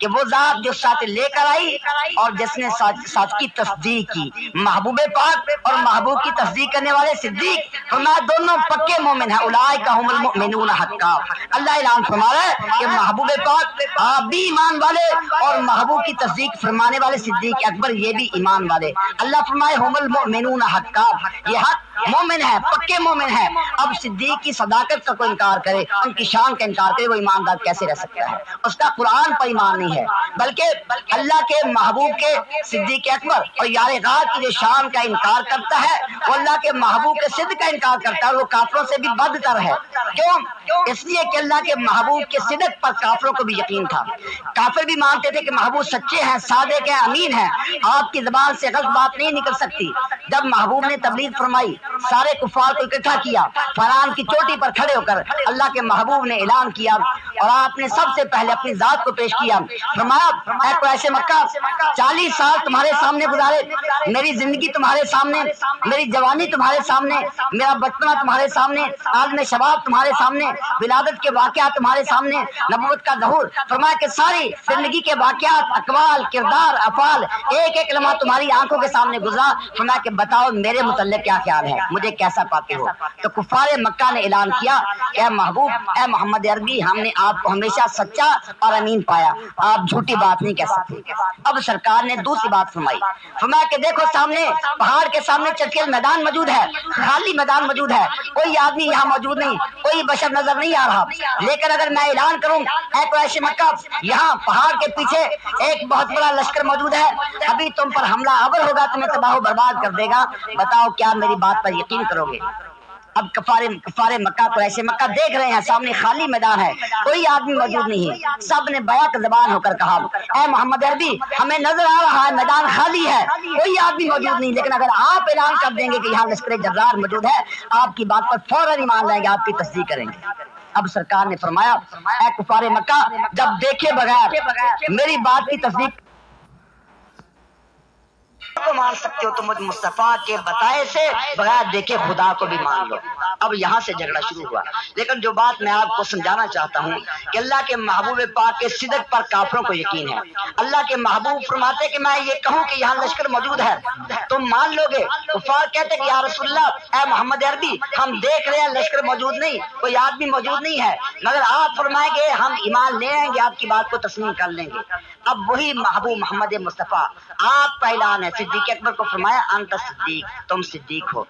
کہ وہ ذات جو سچ لے کر آئی اور جس نے سچ کی تصدیق کی. محبوب پاک اور محبوب کی تصدیق کرنے والے صدیق فرمایا دونوں پکے مومن ہیں. اولئک هم المؤمنون حقا. اللہ اعلان فرما رہا ہے کہ محبوب پاک آپ بھی ایمان والے اور محبوب کی تصدیق فرمانے والے صدیق اکبر یہ بھی ایمان والے. اللہ فرمائے هم المؤمنون حقا، یہ حق مومن ہے، پکے مومن ہے. اب صدیق کی صداقت کا کوئی انکار کرے، ان کی شان کا انکار کرے، وہ ایماندار کیسے رہ سکتا ہے؟ اس کا قرآن پر ایمان نہیں ہے، بلکہ اللہ کے محبوب کے صدیق اکبر اور یار غار کی جو شان کا انکار کرتا ہے وہ اللہ کے محبوب کے صدق کا انکار کرتا ہے. وہ کافروں سے بھی بدتر ہے. کیوں؟ اس لیے کہ اللہ کے محبوب کے صدق پر کافروں کو بھی یقین تھا. کافر بھی مانتے تھے کہ محبوب سچے ہیں، صادق ہیں، امین ہیں، آپ کی زبان سے غلط بات نہیں نکل سکتی. جب محبوب نے تبلیغ فرمائی، سارے کفار کو اکٹھا کیا، فران کی چوٹی پر کھڑے ہو کر اللہ کے محبوب نے اعلان کیا اور آپ نے سب سے پہلے اپنی ذات کو پیش کیا. فرمایا اے قریش مکہ، 40 سال تمہارے سامنے گزارے، میری زندگی تمہارے سامنے، میری جوانی تمہارے سامنے، میرا بچپنا تمہارے سامنے، عالم شباب تمہارے سامنے، ولادت کے واقعات تمہارے سامنے، نبوت کا ظہور. فرمایا کہ ساری زندگی کے واقعات، اقوال، کردار، افعال، ایک ایک لمحہ تمہاری آنکھوں کے سامنے گزرا. فرمایا کہ بتاؤ میرے متعلق کیا خیال ہے، مجھے کیسا پاتے ہو؟ تو کفار مکہ نے اعلان کیا کہ اے محبوب، اے محمد عربی، ہم نے آپ کو ہمیشہ سچا اور امین پایا، آپ جھوٹی بات نہیں کہہ سکتے. اب سرکار نے دوسری بات فرمائی، فرمایا کہ دیکھو سامنے پہاڑ کے سامنے چٹکیل میدان موجود ہے، خالی میدان موجود ہے، کوئی آدمی یہاں موجود نہیں، کوئی بشر نظر نہیں آ رہا. لیکن اگر میں اعلان کروں اے قریش مکہ، یہاں پہاڑ کے پیچھے ایک بہت بڑا لشکر موجود ہے، ابھی تم پر حملہ آور ہوگا، تمہیں تباہ و برباد کر دے گا، بتاؤ کیا میری بات پر یقین کرو گے؟ اب کفار مکہ قریش مکہ دیکھ رہے ہیں سامنے خالی میدان ہے، کوئی آدمی موجود نہیں ہے. سب نے بیک زبان ہو کر کہا اے محمد عربی، ہمیں نظر آ رہا ہے میدان خالی ہے، کوئی آدمی موجود نہیں، لیکن اگر آپ اعلان کر دیں گے کہ یہاں لشکر جرار موجود ہے، آپ کی بات پر فوراً ایمان لائیں گے، آپ کی تصدیق کریں گے. اب سرکار نے فرمایا اے کفار مکہ، جب دیکھے بغیر میری بات کی تصدیق کو مان سکتے ہو تو مجھ مصطفیٰ کے بتائے سے بغیر دیکھے خدا کو بھی مان لو. اب یہاں سے جھگڑا شروع ہوا. لیکن جو بات میں آپ کو سمجھانا چاہتا ہوں کہ اللہ کے محبوب پاک کے صدق پر کافروں کو یقین ہے. اللہ کے محبوب فرماتے کہ میں یہ کہوں کہ یہاں لشکر موجود ہے تم مان لو گے؟ کفار کہتے کہ یا رسول اللہ، اے محمد عربی، ہم دیکھ رہے ہیں لشکر موجود نہیں، کوئی آدمی موجود نہیں ہے، مگر آپ فرمائیں گے ہم ایمان لے آئیں گے، آپ کی بات کو تسلیم کر لیں گے. اب وہی محبوب محمد مصطفیٰ آپ کا اعلان ہے. صدیق اکبر کو فرمایا انت صدیق، تم صدیق ہو.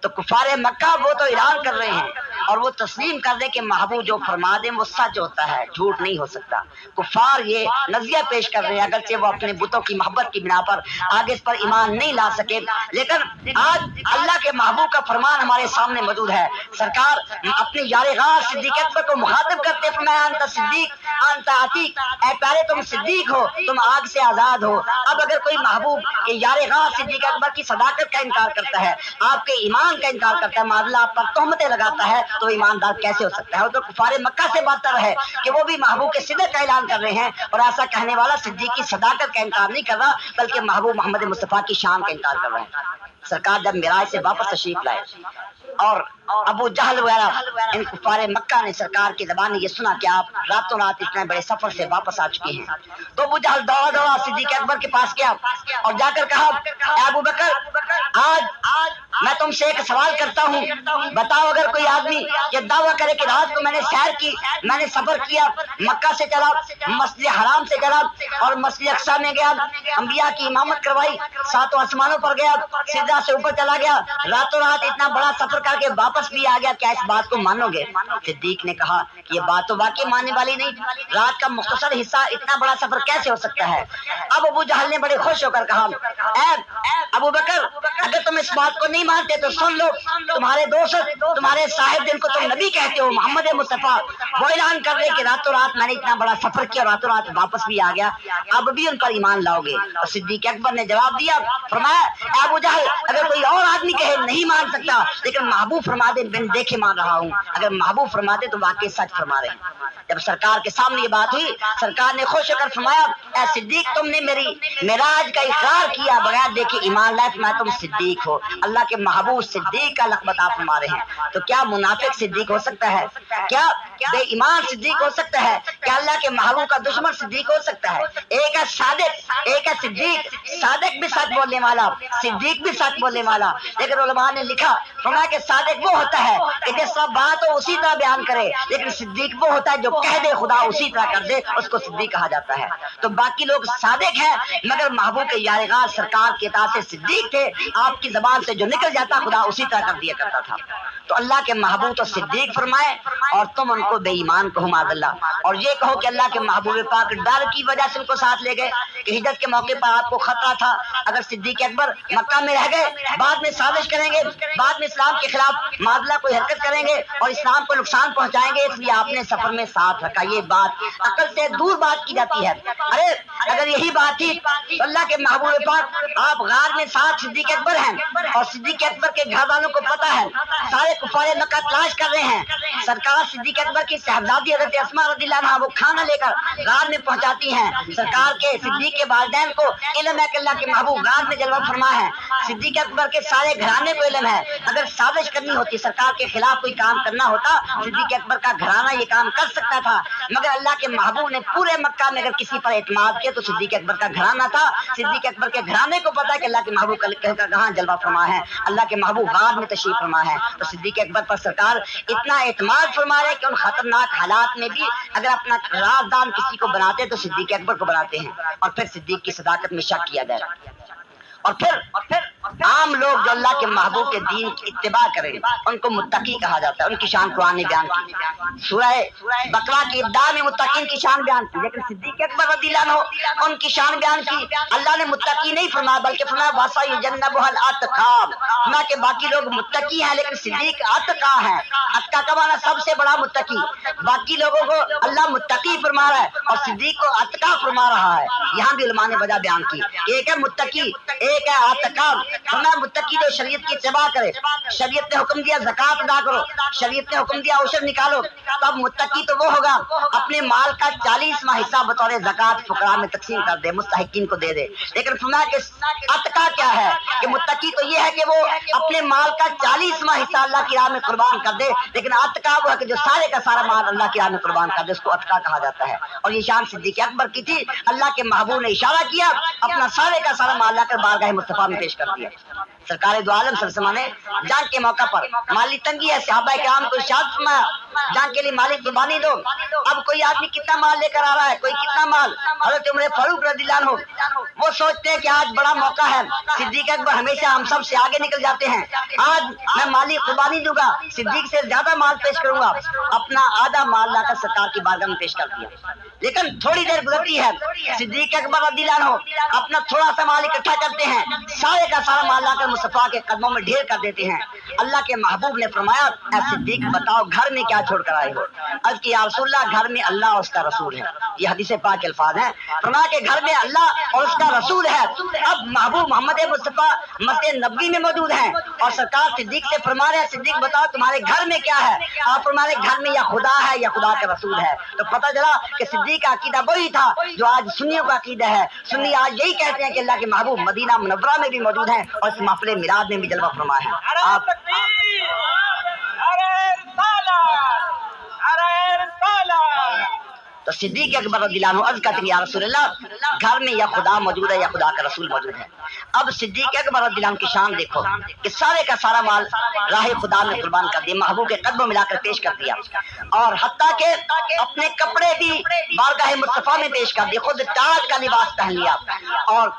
تو کفار مکہ وہ تو اعلان کر رہے ہیں اور وہ تسلیم کر دیں کہ محبوب جو فرما دیں وہ سچ ہوتا ہے، جھوٹ نہیں ہو سکتا۔ کفار یہ نظریہ پیش کر رہے ہیں، اگرچہ وہ اپنے بتوں کی محبت کی بنا پر آگے اس پر ایمان نہیں لا سکے، لیکن آج اللہ کے محبوب کا فرمان ہمارے سامنے موجود ہے۔ سرکار اپنے یار غار صدیق اکبر کو مخاطب کرتے فرمایا انت صدیق انت عتیق، اے پیارے تم صدیق ہو، تم آگ سے آزاد ہو۔ اب اگر کوئی محبوب یار غار صدیق اکبر کی صداقت کا انکار کرتا ہے، آپ کے ایمان کا انکار کرتا ہے، معاذ اللہ آپ پر تہمتیں لگاتا ہے، تو ایماندار کیسے ہو سکتا ہے؟ وہ تو کفار مکہ سے بدتر ہے کہ وہ بھی محبوب کے صدق کا اعلان کر رہے ہیں، اور ایسا کہنے والا صدیق کی صداقت کا انکار نہیں کر رہا بلکہ محبوب محمد مصطفیٰ کی شان کا انکار کر رہے ہیں۔ سرکار جب معراج سے واپس تشریف لائے اور ابو جہل وغیرہ ان کفار مکہ نے سرکار کی زبان نے یہ سنا کہ آپ راتوں رات اتنے بڑے سفر سے واپس آ چکے ہیں، تو ابو جہل دوڑا دوڑا صدیق اکبر کے پاس گیا اور جا کر کہا اے ابو بکر، آج میں تم سے ایک سوال کرتا ہوں، بتاؤ اگر کوئی آدمی یہ دعویٰ کرے کہ رات کو میں نے سیر کی، میں نے سفر کیا، مکہ سے چلا، مسجد حرام سے چلا اور مسجد اقصیٰ میں گیا، انبیاء کی امامت کروائی، ساتوں آسمانوں پر گیا، سجدہ سے اوپر چلا گیا، راتوں رات اتنا بڑا سفر کر کے واپس بھی آ گیا، کیا اس بات کو مانو گے؟ صدیق نے کہا کہ یہ بات تو واقعی ماننے والی نہیں، رات کا مختصر حصہ اتنا بڑا سفر کیسے ہو سکتا ہے؟ اب ابو جہل نے بڑے خوش ہو کر کہا اے ابو بکر، اگر تم اس بات کو نہیں مانتے تو سن لو، تمہارے دوست، تمہارے صاحب جن کو تم نبی کہتے ہو محمد مصطفیٰ، وہ اعلان کر رہے کہ راتوں رات میں نے اتنا بڑا سفر کیا، راتوں رات واپس بھی آ گیا، اب بھی ان پر ایمان لاؤ گے؟ اور صدیق اکبر نے جواب دیا، فرمایا اے ابو جہل، اگر کوئی اور آدمی کہے نہیں مان سکتا، لیکن محبوب فرما دے بن دیکھے مان رہا ہوں، اگر محبوب فرما دے تو واقعی سچ فرما رہے ہیں۔ جب سرکار کے سامنے یہ بات ہوئی، سرکار نے خوش ہو کر فرمایا اے صدیق، تم نے میری معراج کا اقرار کیا بغیر دیکھے ایمان لائے، میں تم صدیق ہو، اللہ کے محبوب صدیق کا لقب عطا فرما رہے ہیں، تو کیا منافق صدیق ہو سکتا ہے؟ کیا بے ایمان صدیق ہو سکتا ہے؟ کیا اللہ کے محبوب کا دشمن صدیق ہو سکتا ہے؟ ایک ہے صادق، ایک ہے صدیق، صادق بھی سچ بولنے والا، صدیق بھی سچ بولنے والا، لیکن علماء نے لکھا فرمایا کہ صادق وہ ہوتا ہے کہ جس سب بات ہو اسی طرح بیان کرے، لیکن صدیق وہ ہوتا ہے جو کہہ دے خدا اسی طرح کر دے، اس کو صدیق کہا جاتا ہے۔ تو باقی لوگ صادق ہیں مگر محبوب کے یار غار سرکار کے اطاعت سے صدیق تھے، آپ کی زبان سے جو نکل جاتا خدا اسی طرح کر دیا کرتا تھا۔ تو اللہ کے محبوب تو صدیق فرمائے اور تم ان کو بے ایمان کہو معاذ اللہ، اور یہ کہو کہ اللہ کے محبوب پاک ڈر کی وجہ سے ان کو ساتھ لے گئے کہ ہجرت کے موقع پر آپ کو خطرہ تھا، اگر صدیق اکبر مکہ میں رہ گئے بعد میں سازش کریں گے، بعد میں اسلام کے خلاف معاذ اللہ کوئی حرکت کریں گے اور اسلام کو نقصان پہنچائیں گے، اس لیے آپ نے سفر میں ساتھ رکھا۔ یہ بات عقل سے دور بات کی جاتی ہے۔ ارے اگر یہی بات تھی تو اللہ کے محبوب پاک آپ غار میں ساتھ صدیق اکبر ہیں اور صدیق اکبر کے گھر والوں کو پتہ ہے، سارے کفار مکہ تلاش کر رہے ہیں، سرکار صدیق اکبر کی صاحبزادی حضرت اسماء رضی اللہ عنہا وہ کھانا لے کر غار میں پہنچاتی ہیں، سرکار کے صدیق کے والدین کو علم ہے کہ اللہ کے محبوب غار میں جلوہ فرما ہے، صدیق اکبر کے سارے گھرانے کو علم ہے، اگر سازش کرنی ہوتی، سرکار کے خلاف کوئی کام کرنا ہوتا، صدیق اکبر کا گھرانہ یہ کام کر سکتا تھا، مگر اللہ کے محبوب نے پورے مکہ میں اگر کسی پر اعتماد کیا تو صدیق اکبر کا گھرانہ تھا، صدیق اکبر کے گھرانے کو پتا ہے کہ اللہ کے محبوب کا کہاں جلوہ فرما ہے، اللہ کے محبوب غار میں تشریف فرما ہے، تو صدیق اکبر پر سرکار اتنا اعتماد فرما رہے کہ ان خطرناک حالات میں بھی اگر اپنا رازدان کسی کو بناتے تو صدیق اکبر کو بناتے ہیں، اور پھر صدیق کی صداقت میں شک کیا جائے، اور پھر عام لوگ جو اللہ کے محبوب کے دین کی اتباع کریں ان کو متقی کہا جاتا ہے، ان کی شان قرآن نے بیان کی، سورہ بقرہ کی ابتدا میں متقین کی شان بیان کی، لیکن صدیق اکبر رضی اللہ عنہ ان کی شان بیان کی، اللہ نے متقی نہیں فرمایا بلکہ فرمایا وَسَيُجَنَّبُهَا الْأَتْقَى، نہ کہ باقی لوگ متقی ہیں لیکن صدیق اتقا ہے، اتقا کا معنی سب سے بڑا متقی، باقی لوگوں کو اللہ متقی فرما رہا ہے اور صدیق کو اتقا فرما رہا ہے، یہاں بھی علماء نے وجہ بیان کی، ایک ہے متقی ایک ہے اتقا، فرمایا متقی جو شریعت کی اتباع کرے، شریعت نے حکم دیا زکات ادا کرو، شریعت نے حکم دیا عشر نکالو، تب متقی تو وہ ہوگا اپنے مال کا 40واں حصہ بطور زکات فقراء میں تقسیم کر دے، مستحقین کو دے دے، لیکن فرمایا کہ اتقا کیا ہے کہ متقی تو یہ ہے کہ وہ اپنے مال کا 40واں حصہ اللہ کی راہ میں قربان کر دے، لیکن اتقا وہ ہے کہ جو سارے کا سارا مال اللہ کی راہ میں قربان کر دے، اس کو اتقا کہا جاتا ہے، اور یہ شان صدیق اکبر کی تھی، اللہ کے محبوب نے اشارہ کیا اپنا سارے کا سارا مال لا کر بارگاہ مصطفیٰ میں پیش کر دیا۔ سرکار دو عالم صلی اللہ علیہ وسلم نے جنگ کے موقع پر مالی تنگی ہے، صحابہ کرام کو ارشاد فرمایا جان کے لیے مالک قربانی دو۔ اب کوئی آدمی کتنا مال لے کر آ رہا ہے، کوئی کتنا مال، حضرت عمر فاروق رضی اللہ عنہ وہ سوچتے ہیں کہ آج بڑا موقع ہے، صدیق اکبر ہمیشہ ہم سب سے آگے نکل جاتے ہیں، آج میں مالی قربانی دوں گا، صدیق سے زیادہ مال پیش کروں گا، اپنا آدھا مال لا کر سرکار کی بارگاہ میں پیش کر دیا۔ لیکن تھوڑی دیر گزرتی ہے، صدیق اکبر رضی اللہ عنہ اپنا تھوڑا سا مال اکٹھا کرتے ہیں، سارے کا سارا مال لا کر مصطفیٰ کے قدموں میں ڈھیر کر دیتے ہیں۔ اللہ کے محبوب نے فرمایا اے صدیق بتاؤ گھر میں کیا چھوڑ کر آئے ہو؟ عرض کی یا رسول اللہ گھر میں اللہ اور اس کا رسول ہے۔ یہ حدیث پاک کے الفاظ ہیں، فرمایا کہ گھر میں اللہ اور اس کا رسول ہے۔ اب محبوب محمد مصطفیٰ مسجد نبوی میں موجود ہیں اور سرکار صدیق سے فرما رہے ہیں صدیق بتاؤ تمہارے گھر میں کیا ہے؟ آپ فرما رہے گھر میں یا خدا ہے یا خدا کا رسول ہے۔ تو پتہ چلا کہ صدیق کا عقیدہ وہی تھا جو آج سنیوں کا عقیدہ ہے۔ سنی آج یہی کہتے ہیں کہ اللہ کے محبوب مدینہ منورہ میں بھی موجود ہیں اور اس محفل میلاد میں بھی جلوہ فرما ہے۔ آپ تو صدیق اکبر رضی اللہ عنہ عرض کرتے ہیں یا رسول اللہ گھر میں یا خدا موجود ہے یا خدا کا رسول موجود ہے۔ اب صدیق اکبر رضی اللہ عنہ کی شان دیکھو کہ سارے کا سارا مال راہ خدا میں قربان کر دیا، محبوب کے قدموں میں لا کر پیش کر دیا، اور حتیٰ کہ اپنے کپڑے بھی بارگاہ مصطفیٰ میں پیش کر دیے، خود تاج کا لباس پہن لیا، اور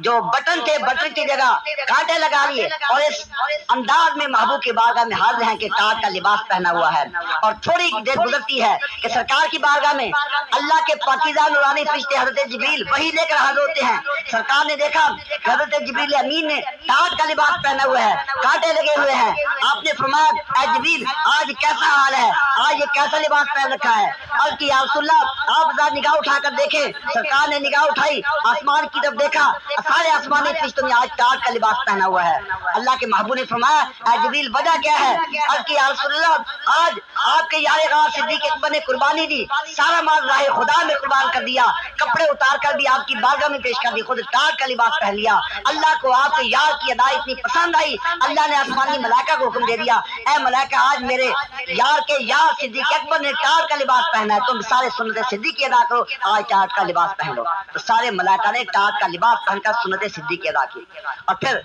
جو بٹن تھے بٹن کی جگہ کانٹے لگا لیے، اور اس انداز میں محبوب کی بارگاہ میں حاضر ہیں کہ تاج کا لباس پہنا ہوا ہے۔ اور تھوڑی دیر گزرتی ہے کہ سرکار کی بارگاہ میں اللہ کے پاکیزہ نورانی فرشتے حضرت جبریل وحی لے کر حاضر ہوتے ہیں۔ سرکار نے دیکھا کہ حضرت جبریل امین نے تاج کا لباس پہنا ہوا ہے، کانٹے لگے ہوئے ہیں۔ آپ نے فرمایا اے جبریل آج کیسا حال ہے، آج یہ کیسا لباس پہن رکھا ہے؟ عرض کی یا رسول اللہ آپ ذرا نگاہ اٹھا کر دیکھیں۔ سرکار نے نگاہ اٹھائی، آسمان کی طرف دیکھا، سارے آسمانی فرشتوں نے آج تاج کا لباس پہنا ہوا ہے۔ اللہ کے محبوب نے فرمایا اے جبریل وجہ کیا ہے؟ عرض کی یا رسول اللہ آج آپ کے یار غار صدیق اکبر نے قربانی دی، سارا مال راہ خدا میں قربان کر دیا، کپڑے اتار کر بھی آپ کی بارگاہ میں پیش کر دی، خود تاج کا لباس پہن لیا۔ اللہ کو آپ کے یار کی ادائی اتنی پسند آئی، اللہ نے آسمانی ملائکہ کو حکم دے دیا اے ملائکہ آج میرے یار کے یار صدیق اکبر نے تاج کا لباس پہنا ہے، تم سارے سنت صدیقی ادا کرو، آج تاج کا لباس پہن لو۔ تو سارے ملائکہ نے تاج کا لباس پہن کر سنت صدیقی ادا کی، اور پھر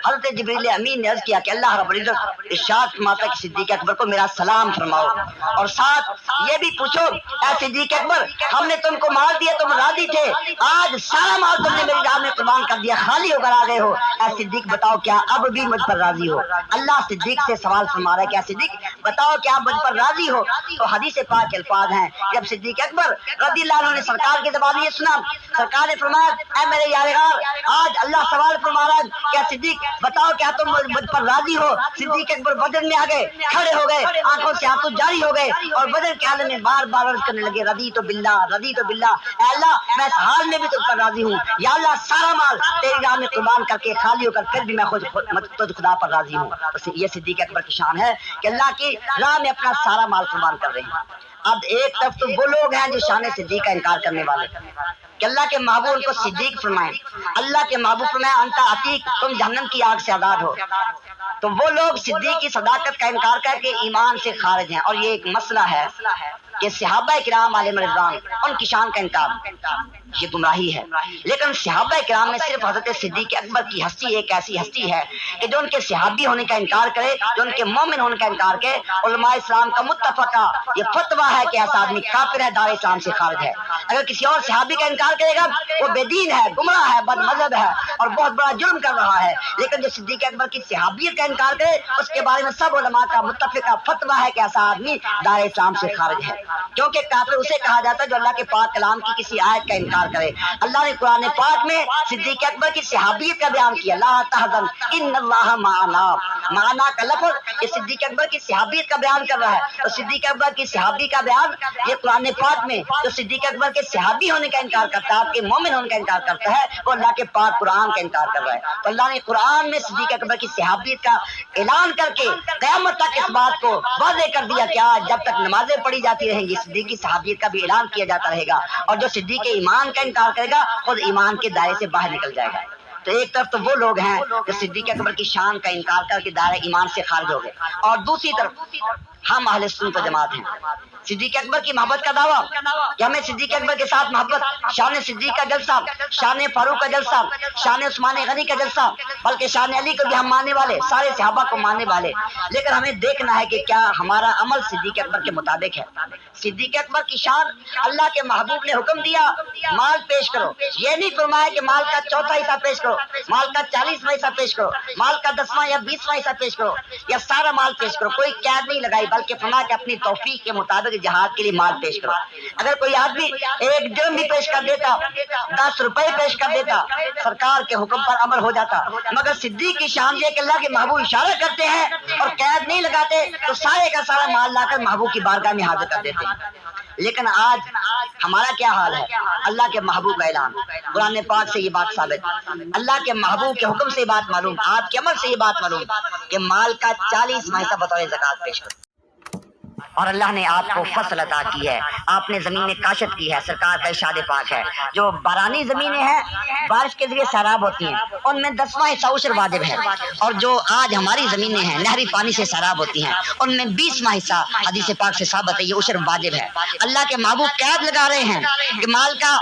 حضرت جبریل امین نے عرض کیا کہ اللہ رب العزت ارشاد فرماتا ہے کہ صدیق اکبر کو میرا سلام فرماؤ، اور ساتھ یہ بھی پوچھو اے صدیق اکبر ہم نے تم کو مال دیا تم راضی تھے، آج سارا مال تم نے میری راہ میں قربان کر دیا، خالی ہو کر آ گئے ہو، اے صدیق بتاؤ کیا اب بھی مجھ پر راضی ہو؟ اللہ صدیق سے سوال فرما رہا ہے کیا صدیق بتاؤ کیا مجھ پر راضی ہو؟ تو حدیث پاک کے الفاظ ہیں جب صدیق اکبر رضی اللہ عنہ نے سرکار کی زبان یہ سنا، سرکار نے فرمایا اے میرے یار غار آج اللہ سوال فرما رہا ہے کیا صدیق بتاؤ کیا تم مجھ پر راضی ہو؟ صدیق اکبر بدن میں آ گئے، کھڑے ہو گئے، آنکھوں سے آنسو جاری ہو گئے، اور بدن کے حال میں بار بار عرض کرنے لگے رضیت باللہ رضیت باللہ، اے اللہ میں اس حال میں بھی تم پر راضی ہوں، یا اللہ سارا مال تیری راہ میں قربان کر کے خالی ہو کر پھر بھی میں تجھ خدا پر راضی ہوں۔ یہ صدیق اکبر کی شان ہے کہ اللہ کی راہ میں اپنا سارا مال قربان کر رہے ہیں۔ اب ایک طرف تو وہ لوگ ہیں جو شان صدیق کا انکار کرنے والے کہ اللہ کے محبوب ان کو صدیق فرمائیں، اللہ کے محبوب فرمائیں انت عتیق تم جہنم کی آگ سے آزاد ہو، تو وہ لوگ صدیق کی صداقت کا انکار کر کے ایمان سے خارج ہیں۔ اور یہ ایک مسئلہ ہے کہ صحابہ کرام علیہم رضوان ان کی شان کا انکار یہ گمراہی ہے، لیکن صحابہ کرام میں صرف حضرت صدیق اکبر کی ہستی ایک ایسی ہستی ہے کہ جو ان کے صحابی ہونے کا انکار کرے، جو ان کے مومن ہونے کا انکار کرے، علماء اسلام کا متفقہ یہ فتویٰ ہے کہ ایسا آدمی کافر ہے، دار اسلام سے خارج ہے۔ اگر کسی اور صحابی کا انکار کرے گا وہ بے دین ہے، گمراہ ہے، بد مذہب ہے اور بہت بڑا جرم کر رہا ہے، لیکن جو صدیق اکبر کی صحابیت کا انکار کرے اس کے بارے میں سب علماء کا متفقہ فتویٰ ہے کہ ایسا آدمی دار اسلام سے خارج ہے، کیونکہ کافر اسے کہا جاتا ہے جو اللہ کے پاک کلام کی کسی آیت کا انکار کرے۔ اللہ نے قرآن پاک میں صدیق اکبر کی صحابیت کا بیان کیا، لا تحزن ان اللہ معنا، معنا کا لفظ یہ صدیق اکبر کی صحابیت کا بیان کر رہا ہے۔ تو صدیق اکبر کی صحابی کا بیان یہ قرآن پاک میں جو صدیق اکبر کے صحابی ہونے کا انکار کرتا ہے، آپ کے مومن ہونے کا انکار کرتا ہے، وہ اللہ کے پاک قرآن کا انکار کر رہا ہے۔ تو اللہ نے قرآن میں صدیق اکبر کی صحابیت کا اعلان کر کے قیامت تک اس بات کو واضح کر دیا کہ آج جب تک نمازیں پڑھی جاتی رہیں گی صدیق کی صحابیت کا بھی اعلان کیا جاتا رہے گا، اور جو صدیق کے ایمان کا انکار کرے گا خود ایمان کے دائرے سے باہر نکل جائے گا۔ تو ایک طرف تو وہ لوگ ہیں جو صدیق اکبر کی شان کا انکار کر کے دائرہ ایمان سے خارج ہو گئے، اور دوسری طرف ہم اہل سنت و جماعت ہیں۔ صدیق اکبر کی محبت کا دعویٰ کہ ہمیں صدیق اکبر کے ساتھ محبت، شان صدیق کا جلسہ، شان فاروق کا جلسہ، شان عثمان غنی کا جلسہ، بلکہ شان علی کو بھی ہم ماننے والے، سارے صحابہ کو ماننے والے، لیکن ہمیں دیکھنا ہے کہ کیا ہمارا عمل صدیق اکبر کے مطابق ہے۔ صدیق اکبر کی شان، اللہ کے محبوب نے حکم دیا مال پیش کرو، یہ نہیں فرمایا کہ مال کا چوتھا حصہ پیش کرو، مال کا 40واں حصہ پیش کرو، مال کا 10واں یا 20واں حصہ پیش کرو، یا سارا مال پیش کرو، کوئی قید نہیں لگائی، بلکہ فرمایا کہ اپنی توفیق کے مطابق جہاد کے لیے مال پیش کرو۔ اگر کوئی آدمی 1 درہم بھی پیش کر دیتا، 10 روپے پیش کر دیتا، سرکار کے حکم پر عمل ہو جاتا، مگر صدیق کی شان یہ کہ اللہ کے محبوب اشارہ کرتے ہیں اور قید نہیں لگاتے تو سارے کا سارا مال لا کر محبوب کی بارگاہ میں حاضر کر دیتے ہیں۔ لیکن آج ہمارا کیا حال ہے؟ اللہ کے محبوب کا اعلان، قرآن پاک سے یہ بات ثابت، اللہ کے محبوب کے حکم سے یہ بات معلوم، آپ کے عمل سے یہ بات معلوم کہ مال کا 40واں حصہ بطور زکوٰۃ پیش کرو۔ اور اللہ نے آپ کو فصل عطا کی ہے، آپ نے زمین میں کاشت کی ہے، سرکار کا ارشاد پاک ہے جو بارانی زمینیں ہیں بارش کے ذریعے سیراب ہوتی ہیں ان میں 10واں حصہ عشر واجب ہے، اور جو آج ہماری زمینیں ہیں نہری پانی سے سیراب ہوتی ہیں ان میں 20واں حصہ حدیث پاک سے ثابت ہے یہ عشر واجب ہے۔ اللہ کے محبوب قید لگا رہے ہیں کہ مال کا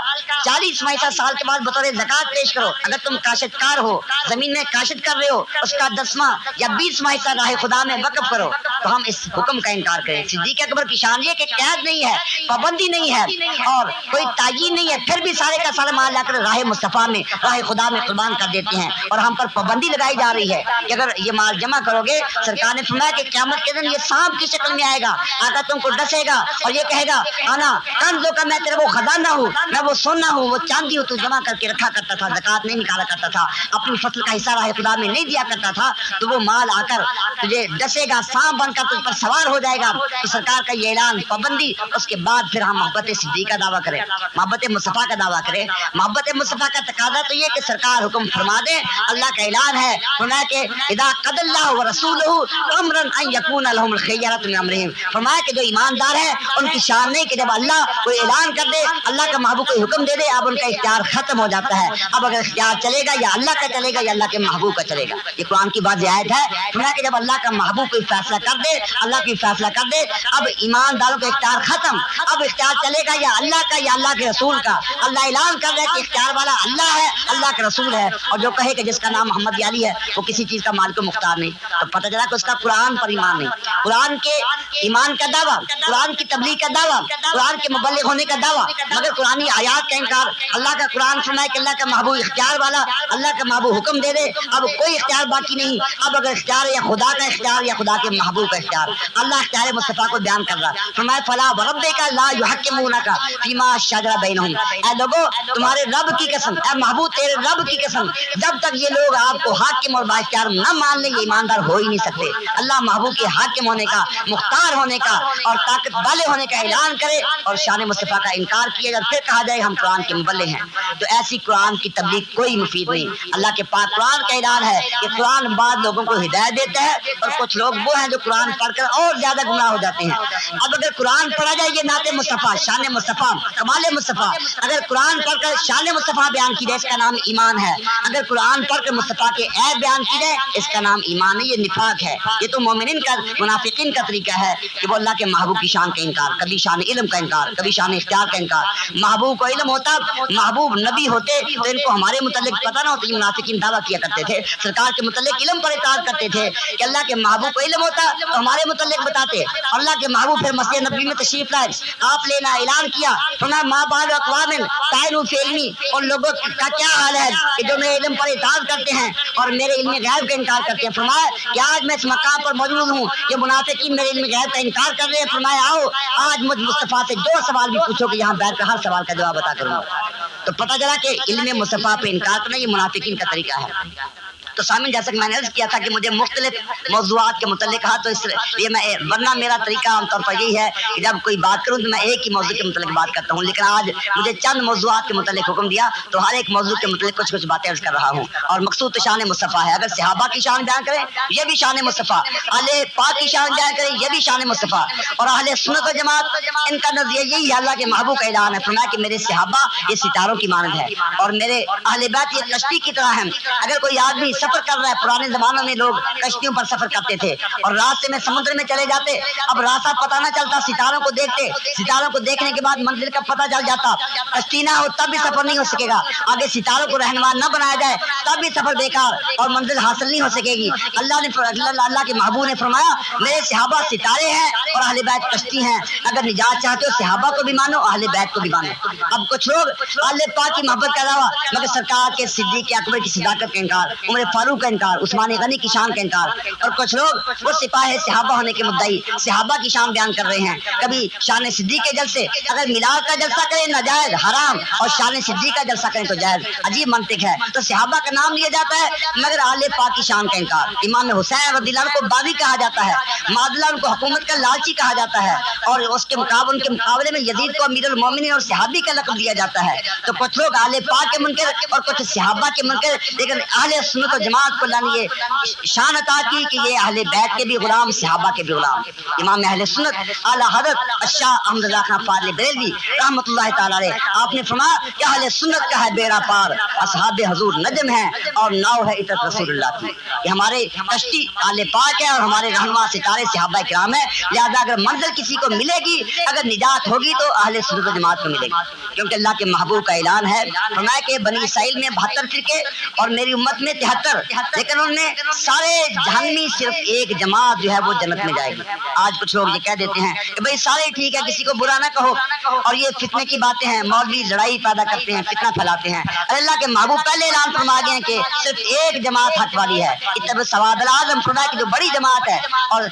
40واں حصہ سال کے بعد بطور زکوٰۃ پیش کرو۔ اگر تم کاشتکار ہو، زمین میں کاشت کر رہے ہو، اس کا 10واں یا 20واں حصہ راہ خدا میں وقف کرو، تو ہم اس حکم کا انکار کریں۔ صدیق اکبر کی شان یہ کہ قید نہیں ہے، پابندی نہیں ہے اور کوئی تعین نہیں ہے، پھر بھی سارے کا سارا مال لا کر راہ مصطفیٰ میں، راہ خدا میں قربان کر دیتے ہیں، اور ہم پر پابندی لگائی جا رہی ہے کہ اگر یہ مال جمع کرو گے، سرکار نے فرمایا کہ قیامت کے دن یہ سانپ کی شکل میں آئے گا، آقا تم کو ڈسے گا اور یہ کہے گا آنا کنزوں کا، میں تیرا وہ خزانہ ہوں، میں وہ سونا ہوں، وہ چاندی ہوں، تو جمع کر کے رکھا کرتا تھا، زکوٰۃ نہیں نکالا کرتا تھا، اپنی فصل کا حصہ راہ خدا میں نہیں دیا کرتا تھا، تو وہ مال آ کر تجھے ڈسے گا، سانپ بن کر تجھ پر سوار ہو جائے گا۔ تو سرکار کا یہ اعلان، پابندی، اس کے بعد پھر ہم محبت صدیق کا دعویٰ کریں، محبت مصطفیٰ کا دعویٰ کریں۔ محبت مصطفیٰ کا تقاضا تو یہ کہ سرکار حکم فرما دیں، اللہ کا اعلان ہے فرمایا کہ اذا قضى الله ورسوله امرا ان يكون لهم الخيرة من امرهم، فرمایا کہ جو ایماندار ہے ان کی شان نہیں کہ جب اللہ کوئی اعلان کر دے، اللہ کا محبوب کوئی حکم دے دے، اب ان کا اختیار ختم ہو جاتا ہے، اب اگر اختیار چلے گا یا اللہ کا چلے گا یا اللہ کے محبوب کا چلے گا۔ یہ قرآن کی واضح آیت ہے، فرمایا کہ جب اللہ کا محبوب کوئی فیصلہ کر دے، اللہ کوئی فیصلہ کر دے، اب ایمانداروں کا اختیار ختم، اب اختیار چلے گا یا اللہ کا یا اللہ کے رسول کا۔ اللہ اعلان کر رہا ہے کہ اختیار والا اللہ ہے، اللہ کا رسول ہے، اور جو کہے کہ جس کا نام محمد علی ہے وہ کسی چیز کا مالک و مختار نہیں، تو پتہ چلا کہ اس کا قرآن پر ایمان نہیں، قرآن کے ایمان کا دعویٰ، قرآن کی تبلیغ کا دعویٰ، قرآن کے مبلغ ہونے کا دعویٰ، مگر قرآنی آیات کا انکار۔ اللہ کا قرآن فرمائے کہ اللہ کا محبوب اختیار والا، اللہ کا محبوب حکم دے دے، اب کوئی اختیار باقی نہیں، اب اگر اختیار یا خدا کا اختیار یا خدا کے محبوب کا اختیار۔ اللہ اختیار مصطفیٰ کو بیان کر رہا، فرمایا فلا وربک لا یحکمونک فیما شجر بینہم، اے لوگو تمہارے رب کی قسم، اے محبوب تیرے رب کی قسم، جب تک یہ لوگ آپ کو حاکم اور بااختیار نہ مان لیں یہ ایماندار ہو ہی نہیں سکتے۔ اللہ محبوب کے حاکم ہونے کا، مختار ہونے کا اور طاقت والے ہونے کا اعلان کرے اور شان مصطفیٰ کا انکار کیا جائے، پھر کہا جائے ہم قرآن کے مبلغ ہیں، تو ایسی قرآن کی تبلیغ کوئی مفید نہیں۔ اللہ کے پاک قرآن کا اعلان ہے کہ قرآن بعض لوگوں کو ہدایت دیتا ہے اور کچھ لوگ وہ ہیں جو قرآن پڑھ کر اور زیادہ گمراہ ہو جاتے ہیں۔ اب اگر قرآن پڑھا جائے یہ نعت مصطفیٰ، شان مصطفیٰ، کمال مصطفیٰ، اگر قرآن پڑھ کر شان مصطفیٰ بیان کی جائے اس کا نام ایمان ہے، اگر قرآن پڑھ کر مصطفیٰ کے عیب بیان کی جائے اس کا نام ایمان نہیں، یہ نفاق ہے۔ یہ تو مومنین کا، منافقین کا طریقہ ہے کہ وہ اللہ کے محبوب کی شان کا انکار، کبھی شان علم کا انکار، کبھی شان اختیار کا انکار۔ محبوب کو علم ہوتا، محبوب نبی ہوتے تو ان کو ہمارے متعلق پتہ نہ ہوتا، یہ منافقین دعویٰ کیا کرتے تھے، سرکار کے متعلق علم پر اعتراض کرتے تھے کہ اللہ کے محبوب کو علم ہوتا تو ہمارے متعلق بتاتے، اور اللہ کے محبوب پھر مسجد نبوی میں تشریف لائے، آپ لینا اعلان کیا، فرمایا ما بال اقوام طعنوا فی علمی، ان لوگوں کا کیا حال ہے کہ جو میرے علم پر اعتراض کرتے ہیں اور میرے علم غیب کا انکار کرتے ہیں۔ فرمایا کہ آج میں اس مقام پر موجود ہوں، یہ منافقین میرے علم غیب کا انکار کر رہے ہیں، فرمایا آؤ آج مجھ مصطفیٰ سے جو سوال بھی پوچھو کہ یہاں بیٹھ کر ہر سوال کا جواب عطا کروں گا۔ تو پتہ چلا کہ علم مصطفیٰ پہ انکار کرنا یہ منافقین کا طریقہ ہے۔ تو سامنے جیسا کہ میں نے عرض کیا تھا کہ مجھے مختلف موضوعات کے متعلق کہا، تو اس لیے میں ورنہ میرا طریقہ عام طور پر یہی ہے کہ جب کوئی بات کروں تو میں ایک ہی موضوع کے متعلق بات کرتا ہوں، لیکن آج مجھے چند موضوعات کے متعلق حکم دیا تو ہر ایک موضوع کے متعلق کچھ کچھ باتیں عرض کر رہا ہوں، اور مقصود تو شان مصطفیٰ ہے۔ اگر صحابہ کی شان بیان کریں یہ بھی شان مصطفیٰ، اہل پاک کی شان بیان کریں یہ بھی شان مصطفیٰ، اور اہل سنت و جماعت ان کا نظریہ یہی ہے، اللہ کے محبوب کا اعلان ہے، فرمایا کہ میرے صحابہ یہ ستاروں کی مانند ہے اور میرے اہل بیت یہ کشتی کی طرح ہیں، اگر کوئی آدمی سفر کر رہا ہے. پرانے زمانوں میں لوگ کشتیوں پر سفر کرتے تھے اور راستے میں سمندر میں چلے جاتے. اب راستہ پتہ نہ چلتا, ستاروں کو دیکھتے, ستاروں کو دیکھنے کے بعد منزل کا پتہ چل جاتا. کشتی نہ ہو تب بھی سفر نہیں ہو سکے گا. آگے ستاروں کو رہنما نہ بنایا جائے تب بھی سفر بیکار اور منزل حاصل نہیں ہو سکے گی. اللہ کے محبوب نے فرمایا میرے صحابہ ستارے ہیں اور اہل بیت کشتی ہیں. اگر نجات چاہتے ہو صحابہ کو بھی مانو, اہل بیت کو بھی مانو. اب کچھ لوگ اہل پاک کی محبت کے علاوہ مگر سرکار کے صدیق اکبر کی صداقت کا انکار, عمر فاروق کا انکار, عثمان غنی کی شان کا انکار, اور کچھ لوگ وہ سپاہ صحابہ ہونے کے مدعی صحابہ کی شان بیان کر رہے ہیں. کبھی شان صدیق کے جلسے, اگر میلاد کا جلسہ کریں ناجائز حرام اور شان صدیق کا جلسہ کریں تو جائز. عجیب منطق ہے. تو صحابہ کا نام لیا جاتا ہے مگر اہل پاک کی شان کا انکار. امام حسین رضی اللہ عنہ کو بادی کہا جاتا ہے, معادلہ ان کو حکومت کا لالچی کہا جاتا ہے, اور اس کے مقابلے میں یزید کو امیر المومنین اور صحابی کا لقب دیا جاتا ہے. تو کچھ لوگ اہل پاک کے منکر اور کچھ صحابہ کے منکر, لیکن اہل سنت و جماعت کو اللہ نے یہ شان عطا کی کہ یہ اہل بیت کے بھی غلام, صحابہ کے بھی غلام. امام اہل سنت اعلیٰ حضرت الشاہ احمد رضا خان فاضل بریلوی رحمۃ اللہ تعالی علیہ, آپ نے فرمایا کہ اہل سنت کا ہے بیڑا پار, اصحاب حضور نجم ہیں اور ناؤ ہے عطرت رسول اللہ کی. یہ ہمارے کشتی اہل پاک ہے اور ہمارے رہنما ستارے صحابہ کرام ہے. لہذا اگر منزل کسی کو ملے گی, اگر نجات ہوگی تو اہل سنت و جماعت کو ملے گی, کیونکہ اللہ کے محبوب کا اعلان ہے. فرمایا کہ بنی اسرائیل میں 72 فرقے اور میری امت میں 73, لیکن ان میں سارے جہنمی, صرف ایک جماعت جو ہے وہ جنت میں جائے گی. آج کچھ لوگ یہ کہہ دیتے ہیں کہ بھئی سارے ٹھیک ہے, کسی کو برا نہ کہو, اور یہ فتنے کی باتیں ہیں, مولوی لڑائی پیدا کرتے ہیں, فتنہ پھیلاتے ہیں. اللہ کے محبوب پہلے اعلان فرما گئے ہیں کہ صرف ایک جماعت حق والی ہے. اتبع سواد العظم, فرمایا کہ جو بڑی جماعت ہے, اور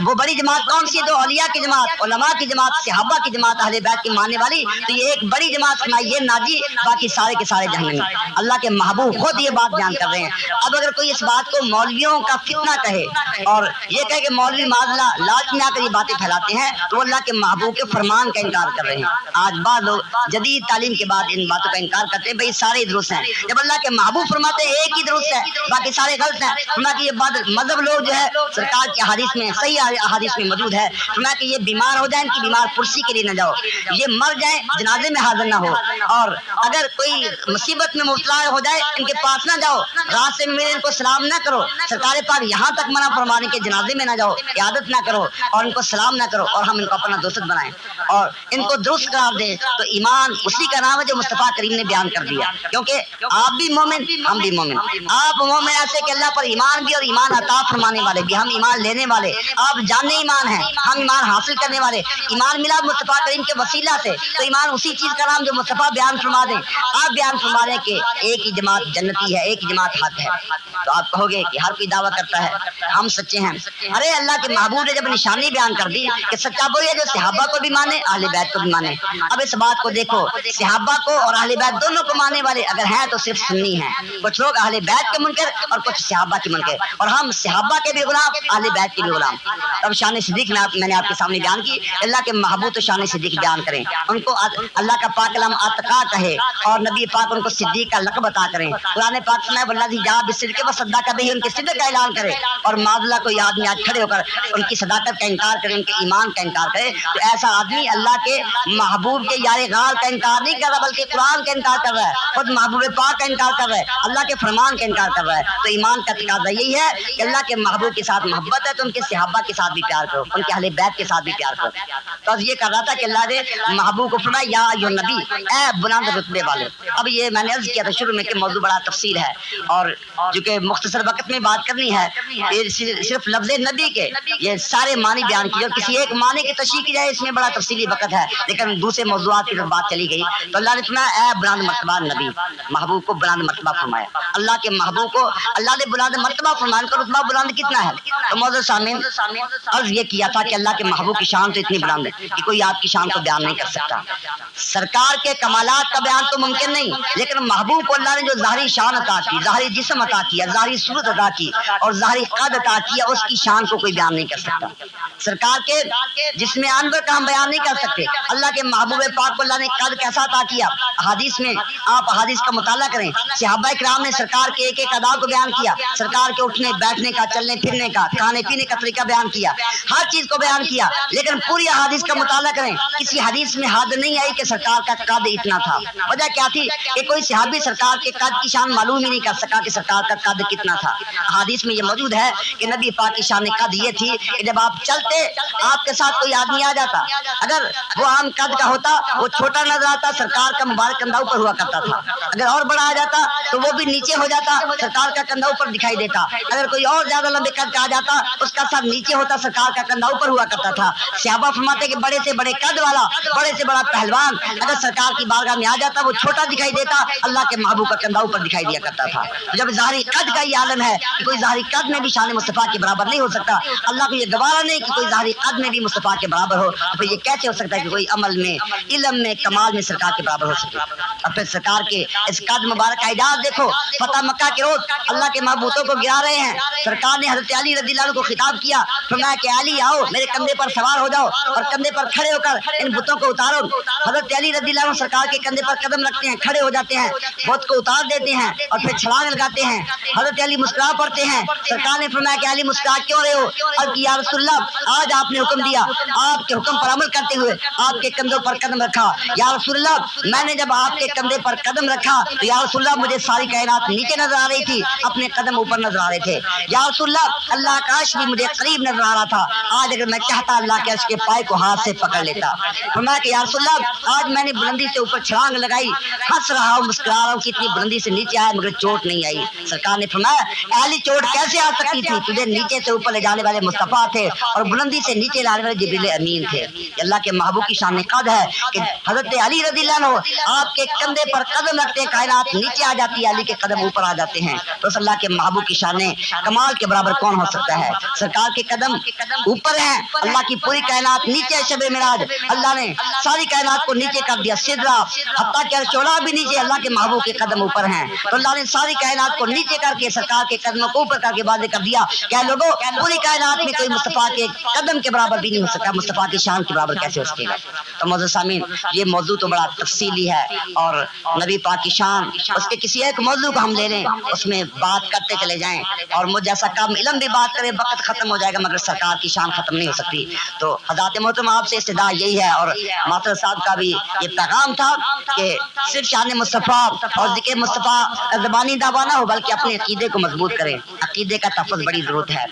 وہ بڑی جماعت کون سی ہے؟ جو اولیاء کی جماعت, علماء کی جماعت, صحابہ کی جماعت, اہل بیت کی ماننے والی. تو یہ ایک بڑی جماعت فرمائی, یہ ناجی, باقی سارے کے سارے جہنمی. اللہ کے محبوب خود یہ بات بیان کر رہے ہیں. اب اگر کوئی اس بات کو مولویوں کا فتنہ کہے اور یہ کہے کہ مولوی معاذلہ لالچ میں آ کر یہ باتیں پھیلاتے ہیں, تو وہ اللہ کے محبوب کے فرمان کا انکار کر رہے ہیں. آج بعض لوگ جدید تعلیم کے بعد ان باتوں کا انکار کرتے ہیں, بھئی سارے درست ہیں, جب اللہ کے محبوب فرماتے ہیں ایک ہی درست ہے, باقی سارے غلط ہیں. فرمایا کہ یہ مذہب لوگ جو ہے سرکار کی احادیث میں, صحیح احادیث میں موجود ہے. فرمایا کہ یہ بیمار ہو جائیں, ان کی بیمار پرسی کے لیے نہ جاؤ, یہ مر جائیں جنازے میں حاضر نہ ہو, اور اگر کوئی مصیبت میں مبتلا ہو جائے ان کے پاس نہ جاؤ, راستے میں ملے ان کو سلام نہ کرو. سرکار پاک یہاں تک منع فرمانے کے جنازے میں نہ جاؤ, عیادت نہ کرو اور ان کو سلام نہ کرو, اور ہم ان کو اپنا دوست بنائیں اور ان کو درست قرار دیں. تو ایمان اسی کا نام ہے جو مصطفیٰ کریم نے بیان کر دیا, کیونکہ آپ بھی مومن, ہم بھی مومن. آپ مومن ایسے کہ اللہ پر ایمان بھی اور ایمان عطا فرمانے والے بھی, ہم ایمان لینے والے, آپ جاننے ایمان ہیں, ہم ایمان حاصل کرنے والے. ایمان ملا مصطفیٰ کریم کے وسیلہ سے, تو ایمان اسی چیز کا نام جو مصطفیٰ بیان فرما دیں. آپ بیان فرما رہے کہ ایک ہی جماعت جنتی ہے, ایک ہی جماعت حق ہے, تو آپ کہو گے کہ ہر کوئی دعویٰ کرتا ہے ہم سچے ہیں. ارے اللہ کے محبوب نے جب نشانی بیان کر دی کہ سچا وہی ہے جو صحابہ کو بھی مانے, اہل بیت کو بھی مانے. اب اس بات کو دیکھو, صحابہ کو اور اہل بیت دونوں کو ماننے والے اگر ہیں تو صرف سنی ہیں. کچھ لوگ اہل بیت کے منکر اور کچھ صحابہ کے منکر, اور ہم صحابہ کے بھی غلام, اہل بیت کے بھی غلام. اب شان صدیق میں نے آپ کے سامنے بیان کی, اللہ کے محبوب تو شان صدیق بیان کریں, ان کو اللہ کا پاک کلام اتقا کہے اور نبی پاک ان کو صدیق کا لقب عطا کریں. قرآن پاک میں والذی جاء بالصدق وصدق بہ, ان کے صدق کا اعلان کرے, اور معذلہ کوئی آدمی آج کھڑے ہو کر ان کی صداقت کا انکار کرے, ان کے ایمان کا انکار کرے, تو ایسا آدمی اللہ کے محبوب کے یار غار کا انکار نہیں کر رہا بلکہ قرآن کا انکار کر رہا ہے, خود محبوب پاک کا انکار کر رہا ہے, اللہ کے فرمان کا انکار کر رہا ہے. تو ایمان کا تقاضا یہی ہے کہ اللہ کے محبوب کے ساتھ محبت ہے تو ان کے صحابہ کے ساتھ بھی پیار کرو, ان کے اہل بیت کے ساتھ بھی پیار کرو. تو یہ کر رہا تھا کہ اللہ نے محبوب کو فرمایا یا ایھا نبی, اے بلند رتبے والے. اب یہ میں نے عرض کیا تھا شروع میں کہ موضوع بڑا تفصیل ہے, اور جو کہ مختصر وقت میں بات کرنی ہے, صرف لفظ نبی کے یہ سارے معنی بیان کیے, اور کسی ایک معنی کی تشریح کی جائے اس میں بڑا تفصیلی وقت ہے, لیکن دوسرے موضوعات کی طرف بات چلی گئی. تو اللہ نے فرمایا اے بلند مرتبہ نبی, محبوب کو بلند مرتبہ فرمایا. اللہ کے محبوب کو اللہ نے بلند مرتبہ فرمایا, ان کا رتبہ بلند کتنا ہے. تو معزز سامعین, عرض یہ کیا تھا کہ اللہ کے محبوب کی شان تو اتنی بلند ہے کہ کوئی آپ کی شان کو بیان نہیں کر سکتا. سرکار کے کمالات کا بیان تو ممکن نہیں, لیکن محبوب کو اللہ نے جو ظاہری شان عطا کی, ظاہری جسم عطا کیا, ظاہری صورت عطا کی اور ظاہری قد عطا کیا, اس کی شان کو کوئی بیان نہیں کر سکتا. سرکار کے جسم انور کا ہم بیان نہیں کر سکتے. اللہ کے محبوب پاک کو اللہ نے قد کیسا عطا کیا, حدیث میں آپ حدیث کا مطالعہ کریں, صحابہ کرام نے سرکار کے ایک ایک ادا کو بیان کیا, سرکار کے اٹھنے بیٹھنے کا, چلنے پھرنے کا, کھانے پینے کا طریقہ بیان کیا, ہر چیز کو بیان کیا, لیکن پوری حدیث کا مطالعہ کریں، کسی حدیث میں حد نہیں آئی کہ سرکار کا قد اتنا تھا۔ وجہ کیا تھی کہ کوئی صحابی سرکار کے قد کی شان معلوم ہی نہیں کر سکا کہ سرکار کا قد کتنا تھا۔ حدیث میں یہ موجود ہے کہ نبی پاک کی شان قد یہ تھی کہ جب آپ چلتے آپ کے ساتھ کوئی آدمی آ جاتا، اگر وہ عام قد کا ہوتا وہ چھوٹا نظر آتا، سرکار کا مبارک کندھا اوپر ہوا کرتا تھا۔ اگر اور بڑا آ جاتا تو وہ بھی نیچے ہو جاتا، سرکار کا کندھا اوپر دکھائی دیتا۔ اگر کوئی اور زیادہ لمبے قد کا آ جاتا اس کا سر نیچے ہوتا، سرکار کا کندھا اوپر ہوا کرتا تھا۔ صحابہ فرماتے کہ بڑے سے بڑے قد والا، بڑے سے بڑا پہلوان اگر سرکار کی بارگاہ میں آ جاتا وہ چھوٹا دکھائی دیتا، اللہ کے محبوب کا کندھا اوپر دکھائی دیا کرتا تھا۔ جب ظاہری قد کا یہ عالم ہے کہ کوئی ظاہری قد میں بھی شان مصطفیٰ کے برابر نہیں ہو سکتا، اللہ کو یہ گوارا نہیں کہ کوئی ظاہری قد میں بھی مصطفیٰ کے برابر ہو، تو یہ کیسے ہو سکتا ہے کہ کوئی عمل میں، علم میں، کمال میں سرکار کے برابر ہو سکے؟ اور پھر سرکار کے اس قد مبارک کا اعجاز دیکھو۔ فتح مکہ کے روز اللہ کے محبوبوں کو گرا رہے ہیں، سرکار نے حضرت علی رضی اللہ عنہ کو خطاب کیا، فرمایا کہ علی آؤ میرے کندھے پر سوار ہو جاؤ اور کندھے پر کھڑے ہو کر ان بتوں کو اتارو۔ حضرت علی رضی اللہ عنہ سرکار کے کندھے پر قدم رکھتے ہیں، کھڑے ہو جاتے ہیں، بت کو اتار دیتے ہیں اور پھر چھلانگ لگاتے ہیں۔ حضرت علی مسکرا پڑتے ہیں۔ سرکار نے فرمایا کہ علی مسکرا کیوں رہے ہو؟ اور کہ یا رسول اللہ آج آپ نے حکم دیا، آپ کے حکم پر عمل کرتے ہوئے آپ کے کندھوں پر قدم رکھا۔ یا رسول اللہ میں نے جب آپ کے کندھے پر قدم رکھا تو یا رسول اللہ مجھے ساری کائنات نیچے نظر آ رہی تھی، اپنے قدم اوپر نظر آ رہے تھے۔ یا رسول اللہ اللہ کا عرش بھی مجھے قریب نظر آ رہا تھا، آج اگر میں چاہتا اللہ کے عرش کے پائے کو ہاتھ سے پکڑ لیتا۔ فرمایا کہ یا رسول اللہ آج میں نے بلندی سے اوپر چھلانگ لگائی، ہنس رہا ہوں، مسکرا رہا ہوں کہ اتنی بلندی سے نیچے آیا مگر چوٹ نہیں آئی۔ سرکار نے فرمایا علی چوٹ کیسے آ سکتی تھی؟ تجھے نیچے سے اوپر لے جانے والے مصطفیٰ تھے اور بلندی سے نیچے لانے والے جبریل امین تھے۔ اللہ کے محبوب کی شان قد ہے کہ حضرت علی رضی اللہ عنہ آپ کے کندھے پر قدم رکھتے کائنات نیچے آ جاتی ہے، علی کے قدم اوپر آ جاتے ہیں۔ تو اللہ کے محبوب کی شان کمال کے برابر کون ہو سکتا ہے؟ سرکار کے قدم اوپر ہیں، اللہ کی پوری کائنات نیچے ہے۔ شب معراج اللہ نے ساری کائنات کو نیچے کر دیا، سدرا حتیٰ کہ چوڑا بھی نیچے، اللہ کے محبوب کے قدم اوپر ہیں۔ تو اللہ نے ساری کائنات کو نیچے کر کے سرکار کے قدموں کو اوپر کر کے واضح کر دیا کہ لوگوں پوری کائنات میں کوئی مصطفیٰ کے قدم کے برابر بھی نہیں ہو سکتا، مصطفیٰ کی شان کے برابر کیسے ہو سکے گا؟ تو معزز سامعین یہ موضوع تو بڑا تفصیلی ہے، اور نبی پاک کی شان اس کے کسی ایک موضوع کو ہم لے لیں اس میں بات کرتے چلے جائیں اور مجھ جیسا کم علم بھی بات کرے وقت ختم ہو جائے گا مگر سرکار کی شان ختم نہیں ہو سکتی۔ تو حضرات محترم آپ سے استدعا یہی ہے اور ماسٹر صاحب کا بھی یہ پیغام تھا کہ صرف شان مصطفیٰ اور ذکر مصطفیٰ زبانی دعویٰ نہ ہو بلکہ اپنے عقیدے کو مضبوط کریں، عقیدے کا تحفظ بڑی ضرورت ہے۔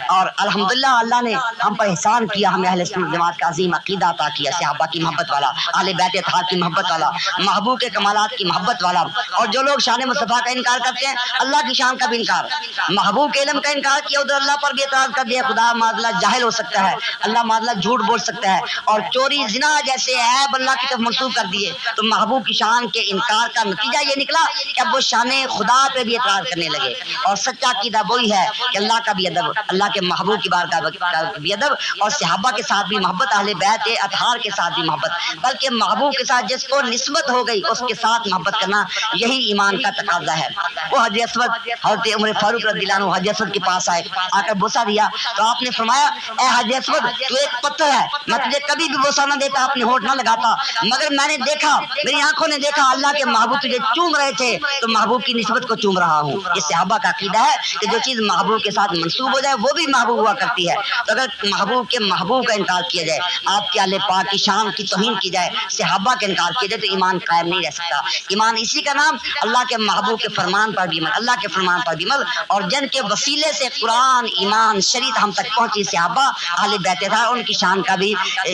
اور الحمدللہ اللہ نے ہم پر احسان کیا، ہمیں اہل سنت جماعت کا عظیم عقیدہ عطا کیا، صحابہ کی محبت والا، اہل بیت اطہار کی محبت والا، محبوب کے کمالات کی محبت والا۔ اور جو لوگ شان مصطفیٰ کا انکار کرتے ہیں اللہ کی شان کا بھی انکار، محبوب کے علم کا انکار کیا ادھر اللہ پر بھی اعتراض کر دیا، خدا معاذ اللہ جاہل ہو سکتا ہے، اللہ معاذ اللہ جھوٹ بول سکتا ہے، اور چوری زنا جیسے عیب اللہ کی طرف منسوب کر دیے۔ تو محبوب کی شان کے انکار کا نتیجہ یہ نکلا کہ اب وہ شان خدا پہ بھی اعتراض کرنے لگے۔ اور سچا عقیدہ وہی ہے کہ اللہ کا بھی ادب، اللہ کے محبوب کی بارگاہ کا بھی ادب، اور صحابہ کے ساتھ بھی محبت، اہل بیت اطہار کے ساتھ بھی محبت، بلکہ محبوب کے ساتھ جس کو نسبت ہو گئی اس کے ساتھ محبت کرنا یہی ایمان کا تقاضا ہے۔ وہ حضرت اسود حضرت عمر فاروق رضی اللہ عنہ حضرت اسود کے پاس آئے، آ کر بوسہ دیا تو آپ نے فرمایا اے حضرت اسود تو ایک پتھر ہے، میں تجھے کبھی بھی بوسہ نہ دیتا، اپنے ہونٹ نہ لگاتا، مگر میں نے دیکھا، میری آنکھوں نے دیکھا اللہ کے محبوب تجھے چوم رہے تھے تو محبوب کی نسبت کو چوم رہا ہوں۔ یہ صحابہ کا عقیدہ ہے کہ جو چیز محبوب کے ساتھ منسوب ہو جائے وہ بھی محبوب ہوا کرتی ہے۔ تو اگر محبوب کے محبوب کا انکار کیا جائے، آپ کے اہل پاک کی شان کی توہین کی جائے، صحابہ کا انکار کیا جائے تو ایمان قائم نہیں رہ سکتا۔ ایمان اسی کا نام اللہ کے محبوب کے فرمان پر بھی عمل، اللہ کے فرمان پر بھی عمل، اور جن کے وسیلے سے قرآن ایمان شریعت ہم تک پہنچی، صحابہ اہل بیت اطہار، ان کی شان کا بھی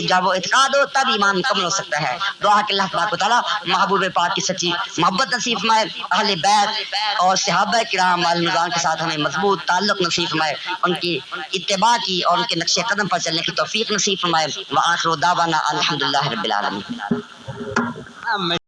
جب وہ اعتقاد ہو تب ایمان مکمل ہو سکتا ہے۔ دعا کہ اللہ تبارک و تعالیٰ محبوب پاک کی سچی محبت نصیب فرمائے، اہل بیت اور صحابہ کرام علیہ رضوان کے ساتھ ہمیں مضبوط تعلق نصیب فرمائے، ان کی اتباع کی اور ان کے نقش قدم پر چلنے کی توفیق نصیب فرمائے۔ وآخر دعوانا الحمدللہ رب العالمین۔